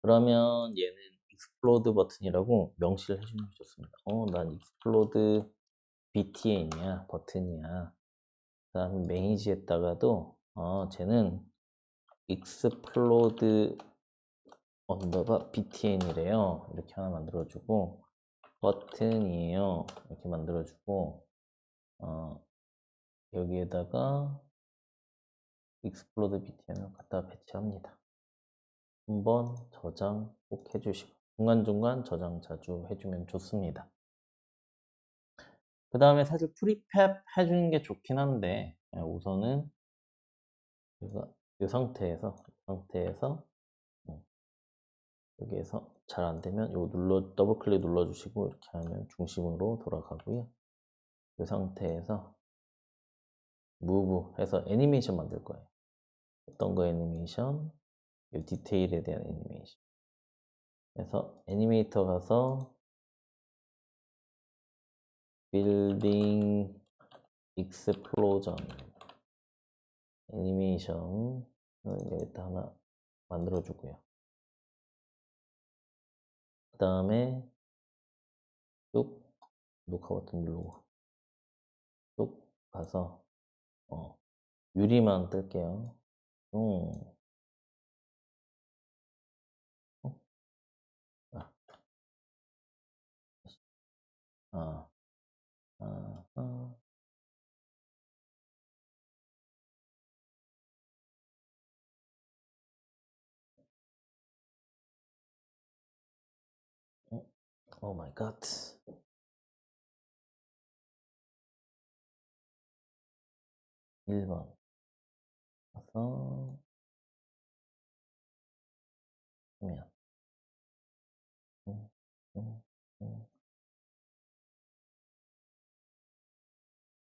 그러면 얘는 익스플로드 버튼이라고 명시를 해주는 게 좋습니다. 난 익스플로드 btn이야, 버튼이야. 그 다음에 매니지에다가도 쟤는 익스플로드 언더바 btn이래요. 이렇게 하나 만들어주고 버튼이에요. 이렇게 만들어주고 여기에다가 익스플로드 btn을 갖다 배치합니다. 한번 저장 꼭 해주시고 중간중간 저장 자주 해주면 좋습니다. 그 다음에 사실 프리팹 해주는 게 좋긴 한데 우선은 이 상태에서 여기에서 잘 안되면 이거 더블 클릭 눌러주시고 이렇게 하면 중심으로 돌아가고요. 이 상태에서 무브 해서 애니메이션 만들 거예요. 어떤 거 애니메이션? 이 디테일에 대한 애니메이션. 그래서 애니메이터 가서 빌딩 익스플로전 애니메이션을 여기다 하나 만들어 주고요. 그 다음에 쭉 녹화 버튼 누르고 쭉 가서 유리만 뜰게요. 아, 아, 아. 오 마이 갓. 1번 가서 화면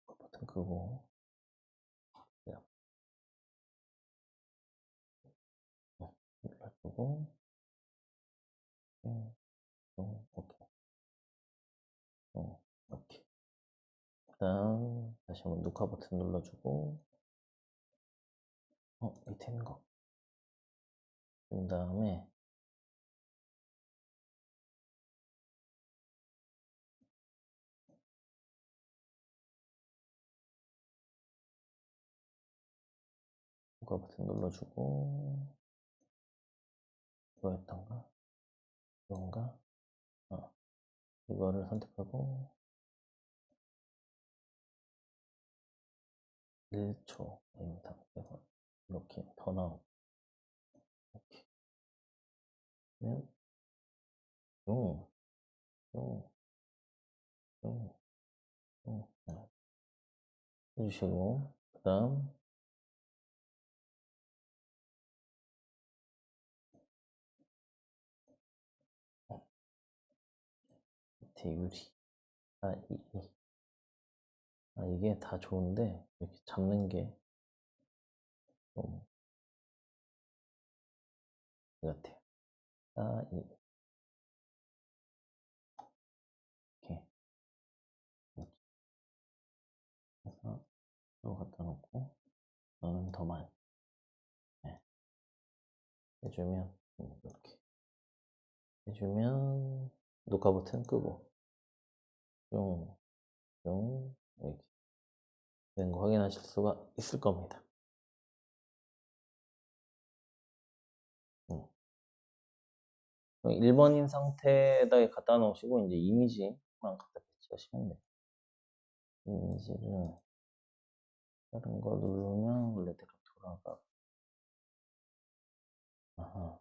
버튼 끄고 눌러주고 오케이. 이렇게. 그 다음 다시 한번 녹화 버튼 눌러주고 밑에 있는 거. 그 다음에 녹화 버튼 눌러주고 이거였던가? 이건가? 이거를 선택하고 1초 임당 이렇게 턴아웃 이렇게 하면 뿅, 뿅, 뿅, 뿅 해주시고 그 다음 밑에 유리 이게 다 좋은데 이렇게 잡는 게 좀 같아요. 이렇게 해서 이거 갖다 놓고 너는 더 많이 해주면 이렇게 해주면 녹화 버튼 끄고 뿅, 뿅 이렇게 되는 거 확인하실 수가 있을 겁니다. 1번인 상태에다 갖다 놓으시고 이제 이미지만 갖다 배치하시면 돼요. 이미지를 다른 거 누르면 원래대로 돌아가. 아하.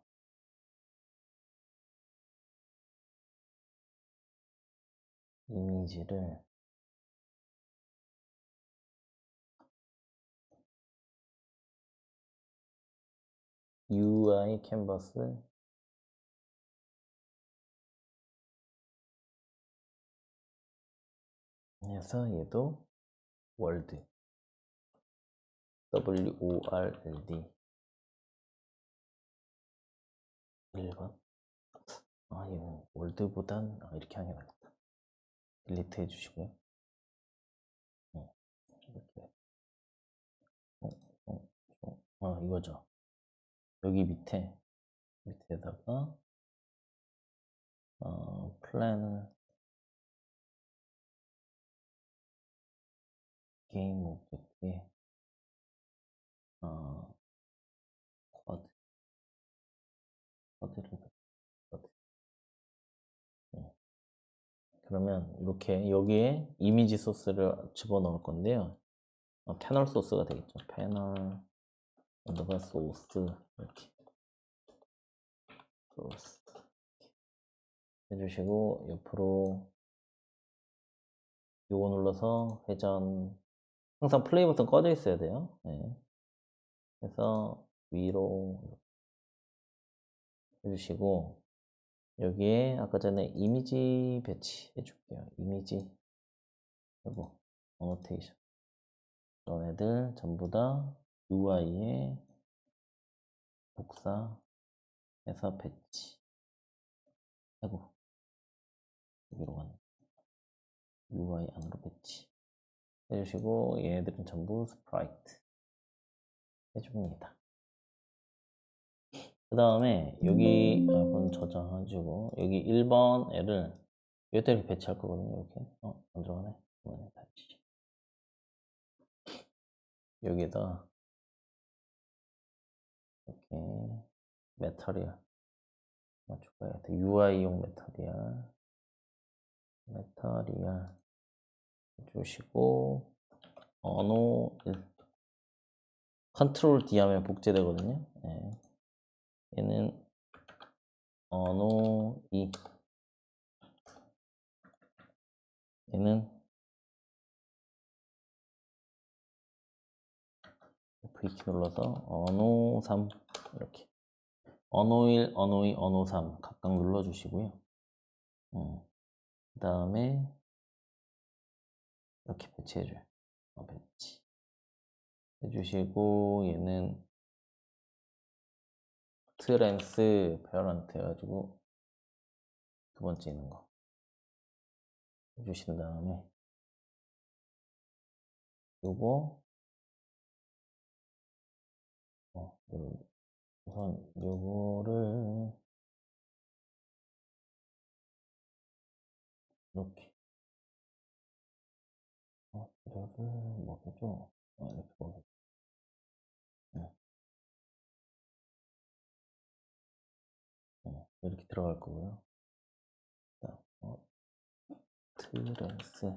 이미지를 UI 캔버스 해서 얘도 월드 WORLD 1번. 얘는 월드보단 이렇게 하는 게 낫겠다. 딜리트 해주시고요. 이렇게 이거죠. 여기 밑에다가 플랜을 게임 오브젝트에 쿼드를 쿼드. 그러면 이렇게 여기에 이미지 소스를 집어넣을 건데요. 패널 소스가 되겠죠. 패널 언더바 소스 이렇게 소스 해주시고 옆으로 요거 눌러서 회전. 항상 플레이 버튼 꺼져 있어야 돼요. 네. 그래서 위로 해주시고 여기에 아까 전에 이미지 배치 해줄게요. 이미지 그리고 어노테이션 이런 애들 전부 다 UI에 복사해서 배치 하고 여기로 가는 UI 안으로 배치 해주시고 얘네들은 전부 스프라이트 해줍니다. 그 다음에 여기 한번 저장해주고 여기 1번 애를 여기다 이렇게 배치할 거거든요. 이렇게 안 들어가네. 다시 여기에다 이렇게 메터리얼 맞출까요? UI용 메터리얼 해주시고 언어 컨트롤 D 하면 복제되거든요. 네. 얘는 언어 2 얘는 V키 눌러서 언어 3 이렇게 언어 1, 언어 2, 언어 3 각각 눌러주시고요. 그 다음에 이렇게 배치해줘요. 배치 해주시고 얘는 트랜스 페어런트 해가지고 두 번째 있는 거 해주신 다음에 요거 우선 요거를 이렇게 이거를 뭐겠죠? 이렇게 먹겠죠. 이렇게 들어갈 거고요. 트랜스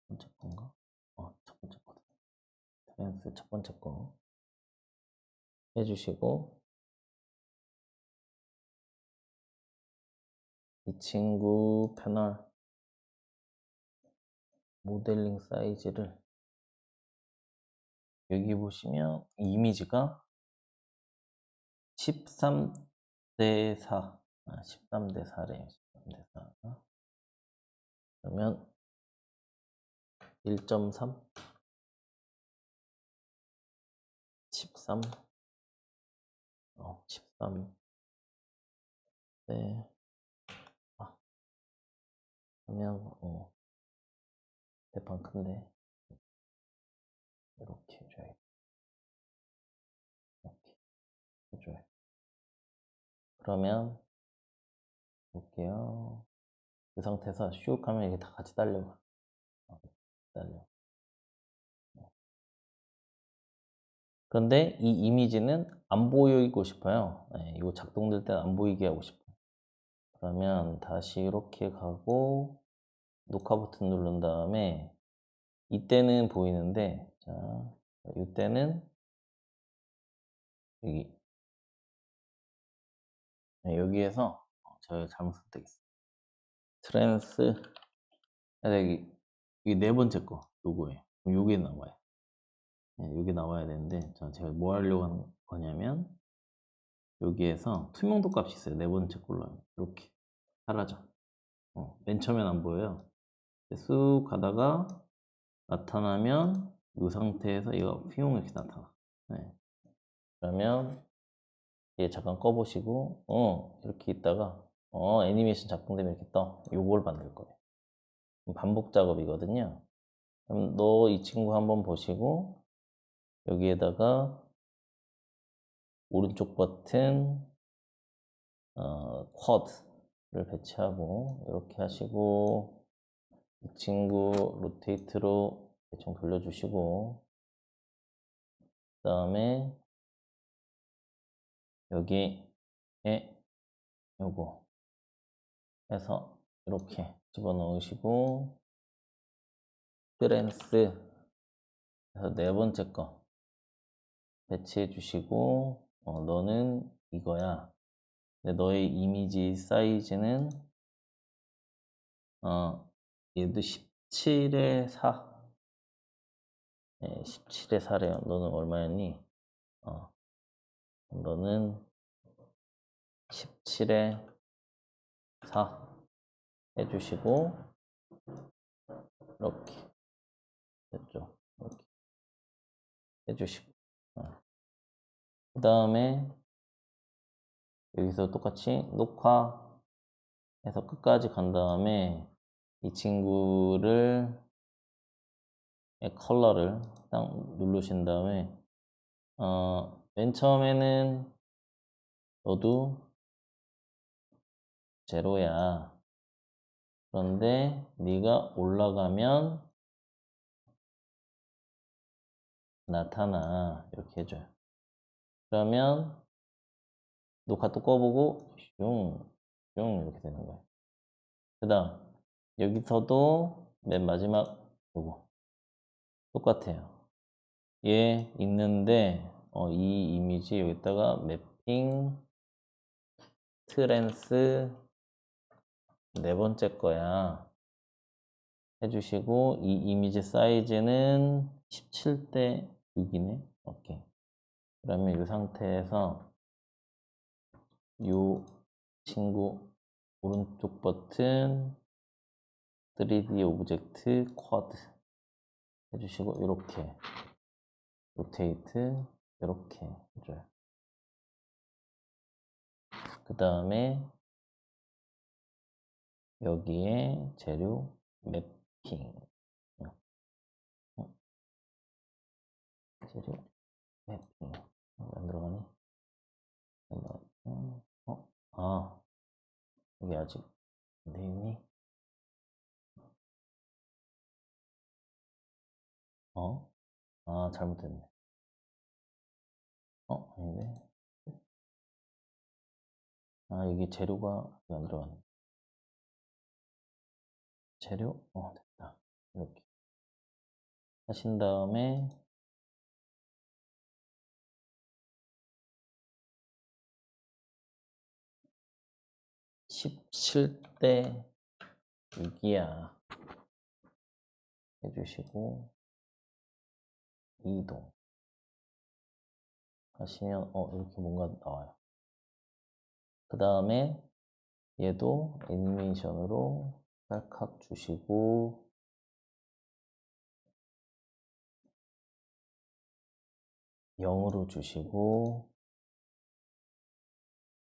번째 건가? 첫 번째 거. 트랜스 첫 번째 거 해주시고 이 친구 패널 모델링 사이즈를 여기 보시면 이미지가 13대 4 13대 4래요. 13대 4 그러면 1.3 13 13 네. 하면 대판 큰데 이렇게 해줘야겠다. 이렇게 해줘야 그러면 볼게요. 그 상태에서 슉 하면 이게 다 같이 딸려가. 딸려. 그런데 이 이미지는 안 보이고 싶어요. 네, 이거 작동될 때는 안 보이게 하고 싶어요. 그러면 다시 이렇게 가고 녹화 버튼 누른 다음에 이때는 보이는데, 자, 이때는 여기, 네, 여기에서 제가 잘못 선택했어요. 트랜스, 여기 네 번째 거 요거예요. 그럼 요게 나와요. 네, 요게 나와야 되는데, 자, 제가 뭐 하려고 하는 거냐면 여기에서 투명도 값이 있어요. 네 번째 걸로 하면 이렇게 사라져. 맨 처음엔 안 보여요. 쑥 가다가 나타나면 이 상태에서 얘가 휘용 이렇게 나타나. 네. 그러면 얘 잠깐 꺼보시고 이렇게 있다가 애니메이션 작동되면 이렇게 떠. 요걸 만들 거예요. 반복 작업이거든요. 그럼 너 이 친구 한번 보시고 여기에다가 오른쪽 버튼 쿼드를 배치하고 이렇게 하시고 이 친구 로테이트로 대충 돌려주시고 그 다음에 여기에 요거 해서 이렇게 집어넣으시고 트랜스 해서 네 번째 거 배치해 주시고 너는 이거야. 근데 너의 이미지 사이즈는 얘도 17에 4 네, 17에 4래요. 너는 얼마였니? 너는 17에 4 해주시고 이렇게 됐죠. 이렇게 해주시고 그 다음에 여기서 똑같이 녹화해서 끝까지 간 다음에 이 친구를 컬러를 딱 누르신 다음에 맨 처음에는 너도 제로야. 그런데 네가 올라가면 나타나. 이렇게 해줘요. 그러면 녹화 또 꺼보고 슝 이렇게 되는 거예요. 그 다음 여기서도 맨 마지막 요거 똑같아요. 얘 있는데 이 이미지 여기다가 매핑 트랜스 네 번째 거야 해주시고 이 이미지 사이즈는 17대 6이네. 오케이. 그러면 이 상태에서 이 친구 오른쪽 버튼 3D 오브젝트 쿼드 해주시고 이렇게 로테이트 이렇게 해줘요. 그 다음에 여기에 재료 매핑 재료 매핑 안 들어가니? 여기 아직 안 돼있니? 잘못됐네. 아닌데. 여기 재료가 안 들어가네. 재료? 됐다. 이렇게 하신 다음에 17대 6이야 해주시고 이동 하시면 이렇게 뭔가 나와요. 그 다음에 얘도 애니메이션으로 짤칵 주시고 0으로 주시고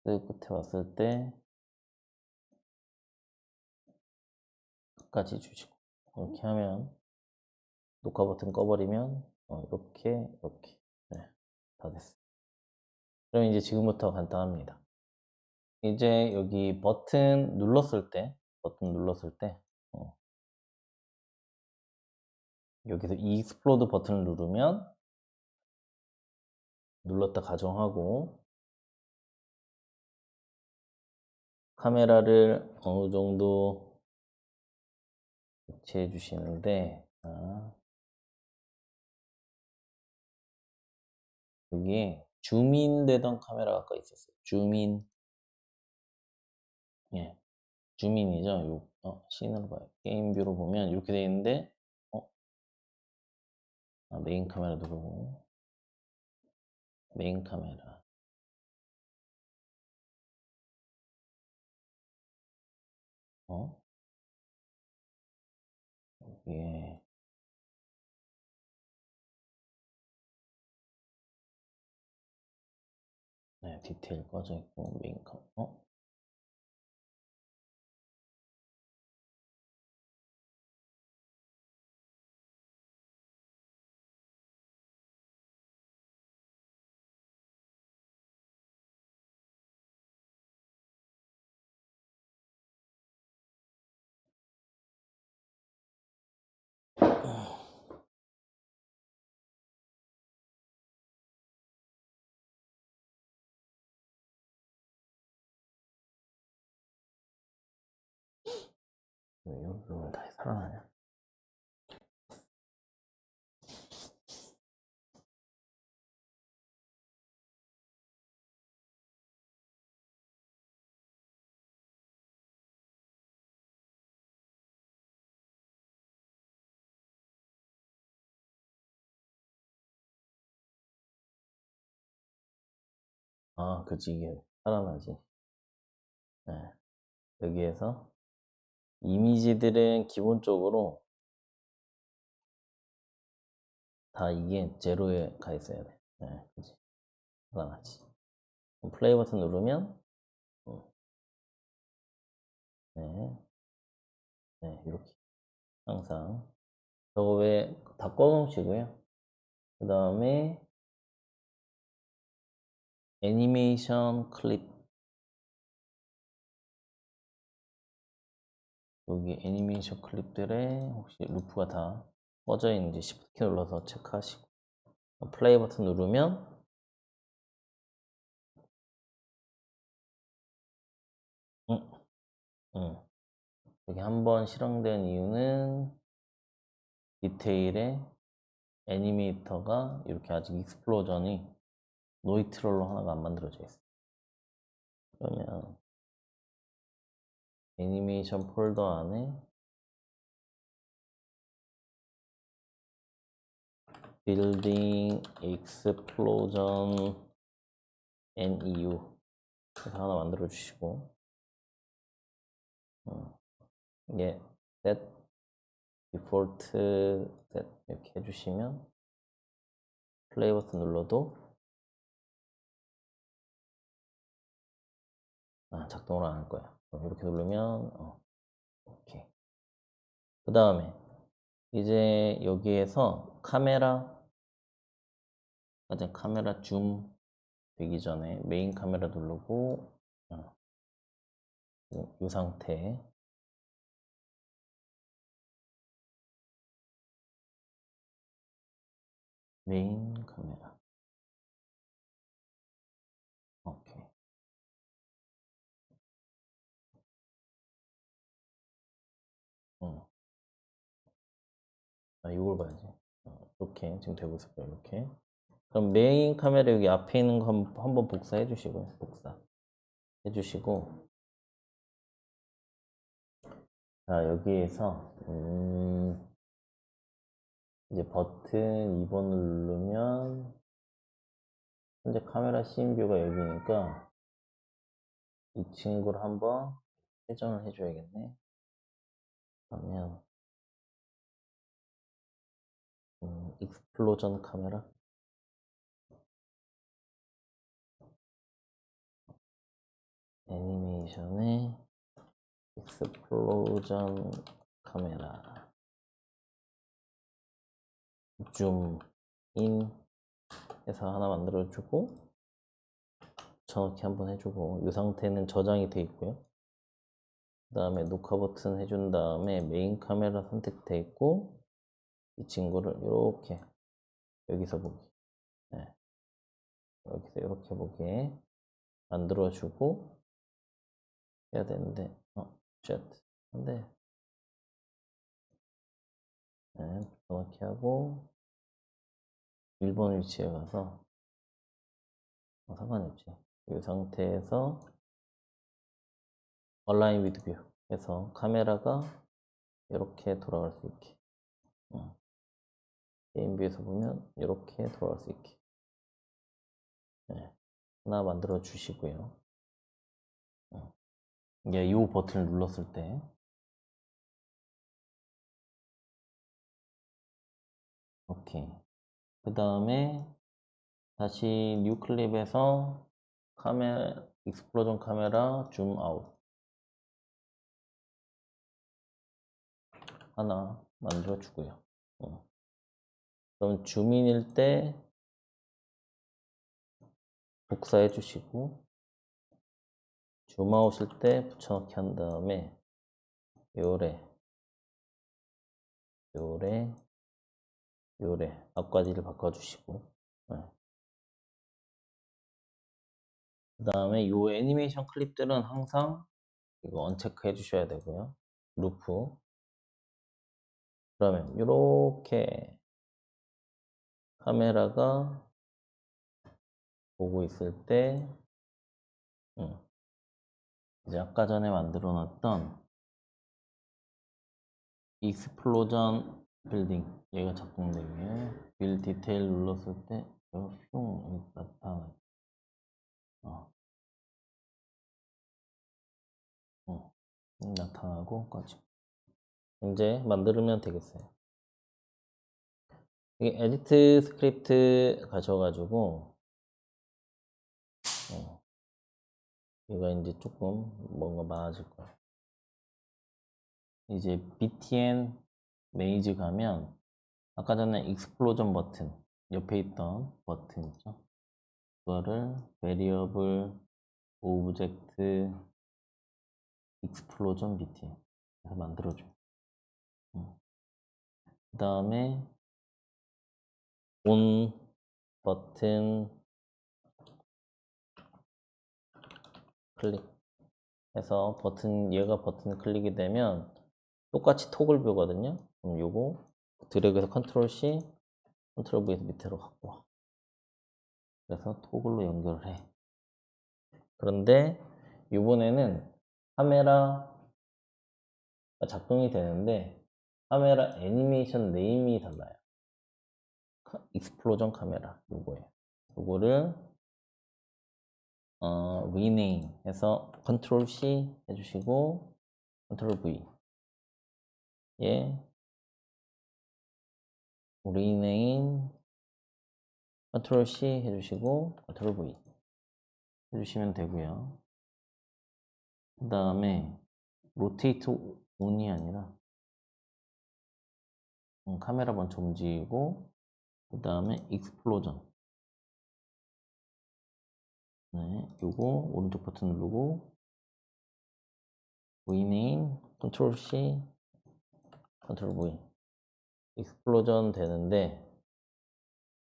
끝에 왔을 때 끝까지 주시고 이렇게 하면 녹화 버튼 꺼버리면 이렇게 네, 다 됐어요. 그럼 이제 지금부터 간단합니다. 이제 여기 버튼 눌렀을 때 여기서 익스플로드 버튼을 누르면 눌렀다 가정하고 카메라를 어느 정도 배치해 주시는데 여기에 줌인 되던 카메라가 아까 있었어요. 줌인. 예. 줌인이죠. 씬으로 봐요. 게임 뷰로 보면 이렇게 되어 있는데 메인 카메라 누르고 메인 카메라 예. 네, 디테일 꺼져 있고 메인 카메라 왜 이러면 다시 살아나냐? 그치, 이게 살아나지. 네. 여기에서 이미지들은 기본적으로 다 이게 제로에 가 있어야 돼. 네, 그치. 살아나지. 플레이 버튼 누르면 네, 네, 이렇게 항상 저거 왜 다 꺼놓으시고요. 그 다음에 애니메이션 클립 여기 애니메이션 클립들에 혹시 루프가 다 꺼져 있는지 Shift 키 눌러서 체크하시고 플레이 버튼 누르면 여기 한번 실행된 이유는 디테일에 애니메이터가 이렇게 아직 익스플로전이 노이트럴로 하나가 안 만들어져 있어요. 그러면 애니메이션 폴더 안에 빌딩 익스플로전 NEU 그래서 하나 만들어 주시고 이게 set default set 이렇게 해주시면 플레이 버튼 눌러도 작동을 안 할 거야. 이렇게 누르면 오케이. 그 다음에 이제 여기에서 카메라 줌 되기 전에 메인 카메라 누르고 이 상태 메인 카메라 오케이. 이걸 봐야지. 이렇게 지금 되고 있을 거예요. 이렇게. 그럼 메인 카메라 여기 앞에 있는 거 한번 복사해 주시고요. 복사 해 주시고 자 여기에서 이제 버튼 2번을 누르면 현재 카메라 씬 뷰가 여기니까 이 친구를 한번 회전을 해줘야겠네. 그러면 익스플로전 카메라 애니메이션의 익스플로전 카메라 줌인 해서 하나 만들어주고 붙여넣기 한번 해주고 이 상태는 저장이 돼 있고요. 그 다음에 녹화 버튼 해준 다음에 메인 카메라 선택돼 있고 이 친구를 이렇게 여기서 보기, 네. 여기서 이렇게 보게 만들어주고 해야 되는데 쉣 근데 네, 붙여넣기 하고 1번 위치에 가서 상관이 없지. 이 상태에서 얼라인 위드 뷰 해서 카메라가 이렇게 돌아갈 수 있게 게임 뷰에서 보면 이렇게 돌아갈 수 있게 네. 하나 만들어 주시고요. 이게 이 버튼을 눌렀을 때 오케이. 그 다음에 다시 뉴 클립에서 카메라 익스플로전 카메라 줌 아웃 하나 만들어 주고요. 그럼 줌인일 때 복사해 주시고 줌아웃일 때 붙여넣기 한 다음에 요래 앞까지를 바꿔주시고 그 다음에 요 애니메이션 클립들은 항상 이거 언체크 해주셔야 되고요. 루프 그러면 이렇게 카메라가 보고 있을 때 이제 아까 전에 만들어 놨던 익스플로전 빌딩 얘가 작동되게 빌 디테일 눌렀을 때 흉 나타나 나타나고 꺼지고 이제 만들면 되겠어요. 이게 에디트 스크립트 가셔가지고 얘가 이제 조금 뭔가 많아질 거예요. 이제 btn 메이즈 가면 아까 전에 익스플로전 버튼 옆에 있던 버튼 있죠. 그거를 variable object explosion btn 해서 만들어줘. 그 다음에 on 버튼 클릭해서 버튼 얘가 버튼 클릭이 되면 똑같이 토글 뷰거든요. 그럼 요거 드래그해서 컨트롤 C, 컨트롤 V에서 밑으로 갖고 와. 그래서 토글로 연결을 해. 그런데 이번에는 카메라 작동이 되는데 카메라 애니메이션 네임이 달라요. 익스플로전 카메라 요거예요. 요거를 rename 해서 컨트롤 C 해주시고 컨트롤 V 예 rename 컨트롤 C 해주시고 컨트롤 V 해주시면 되고요. 그 다음에 로테이트 온이 아니라 카메라 먼저 움직이고 그 다음에 익스플로전 네, 요거 오른쪽 버튼 누르고 rename 컨트롤 C 컨트롤 V 익스플로전 되는데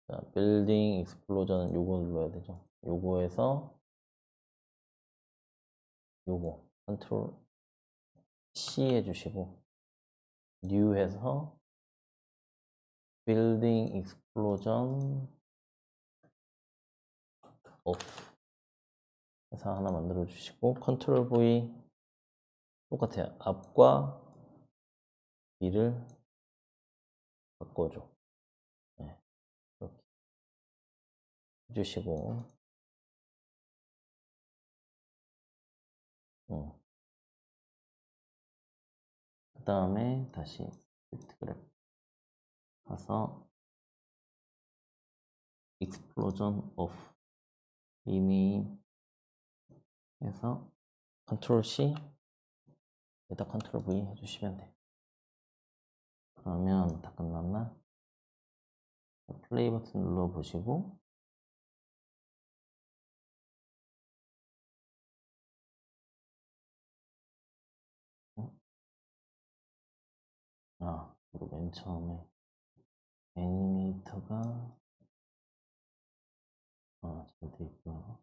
자, 빌딩 익스플로전 요거 눌러야 되죠. 요거에서 요거 컨트롤 C 해주시고 new 해서 빌딩 익스플로전 오프 해서 하나 만들어 주시고 컨트롤 V 똑같아요. 앞과 뒤를 바꿔줘. 네, 이렇게 해주시고 그 다음에 다시 스크립트 그래프 가서 explosion of rename 해서 컨트롤 C 여기다 컨트롤 V 해주시면 돼. 그러면 다 끝났나? 플레이 버튼 눌러 보시고 그리고 맨 처음에 애니메이터가 잘 돼 있고요.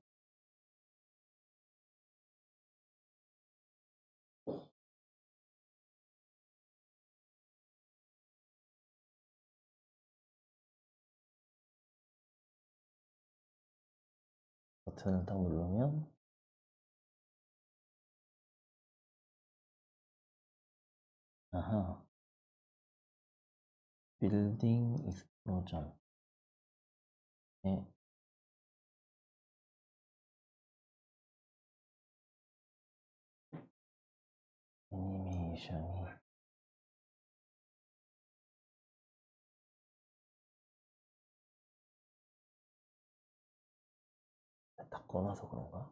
버튼을 딱 누르면 빌딩 익스플로전 애니메이션이 다 꺼놔서 그런가?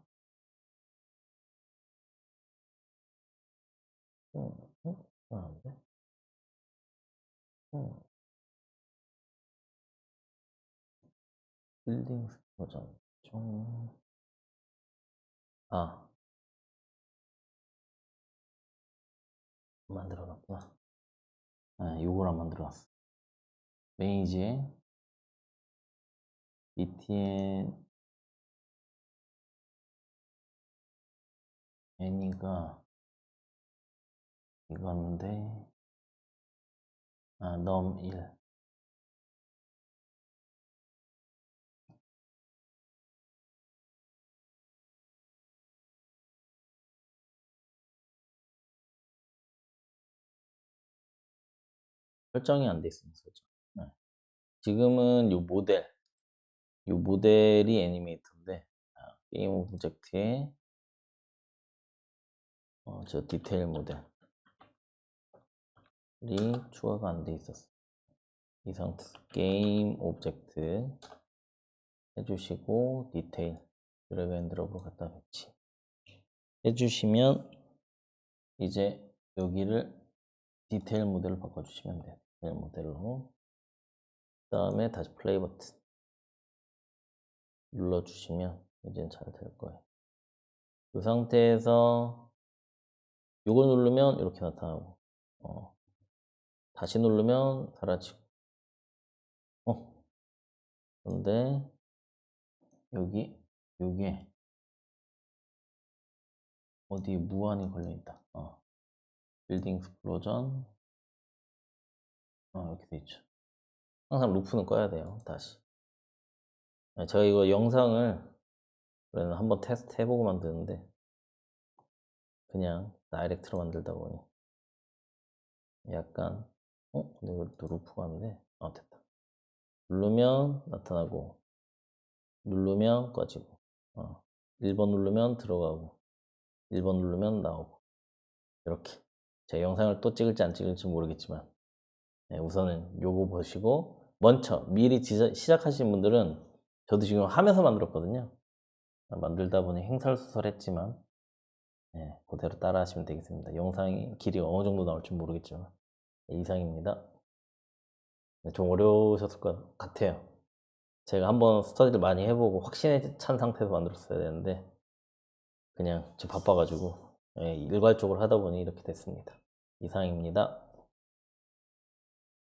안돼? 빌딩 익스플로전 좀 만들어놨구나. 요걸 안 만들어놨어. 메이지에 ETN 애니가 이건데 num1 설정이 안 돼 있습니다. 설정. 지금은 요 모델이 애니메이터인데 게임 오브젝트에 저 디테일 모델이 추가가 안 돼 있었어. 이 상태에서 게임 오브젝트 해주시고 디테일 드래그 앤 드롭으로 갖다 배치 해주시면 이제 여기를 디테일 모델로 바꿔주시면 돼요. 디테일 모델로. 그 다음에 다시 플레이 버튼 눌러주시면 이제 잘 될 거예요. 이 상태에서 이걸 누르면 이렇게 나타나고 다시 누르면 사라지고 근데 여기에 어디 무한이 걸려있다. 빌딩 익스플로전 이렇게 돼 있죠. 항상 루프는 꺼야 돼요. 다시 제가 이거 영상을 한번 테스트 해보고 만드는데 그냥 다이렉트로 만들다 보니 약간 근데 이것도 루프가 안 돼. 됐다. 누르면 나타나고 누르면 꺼지고 1번 누르면 들어가고 1번 누르면 나오고 이렇게 제 영상을 또 찍을지 안 찍을지 모르겠지만 우선은 요거 보시고 먼저 미리 시작하신 분들은 저도 지금 하면서 만들었거든요. 만들다 보니 횡설수설했지만 그대로 따라 하시면 되겠습니다. 영상이 길이가 어느 정도 나올지 모르겠지만 이상입니다. 좀 어려우셨을 것 같아요. 제가 한번 스터디를 많이 해보고 확신에 찬 상태에서 만들었어야 되는데 그냥 좀 바빠가지고 일괄적으로 하다 보니 이렇게 됐습니다. 이상입니다.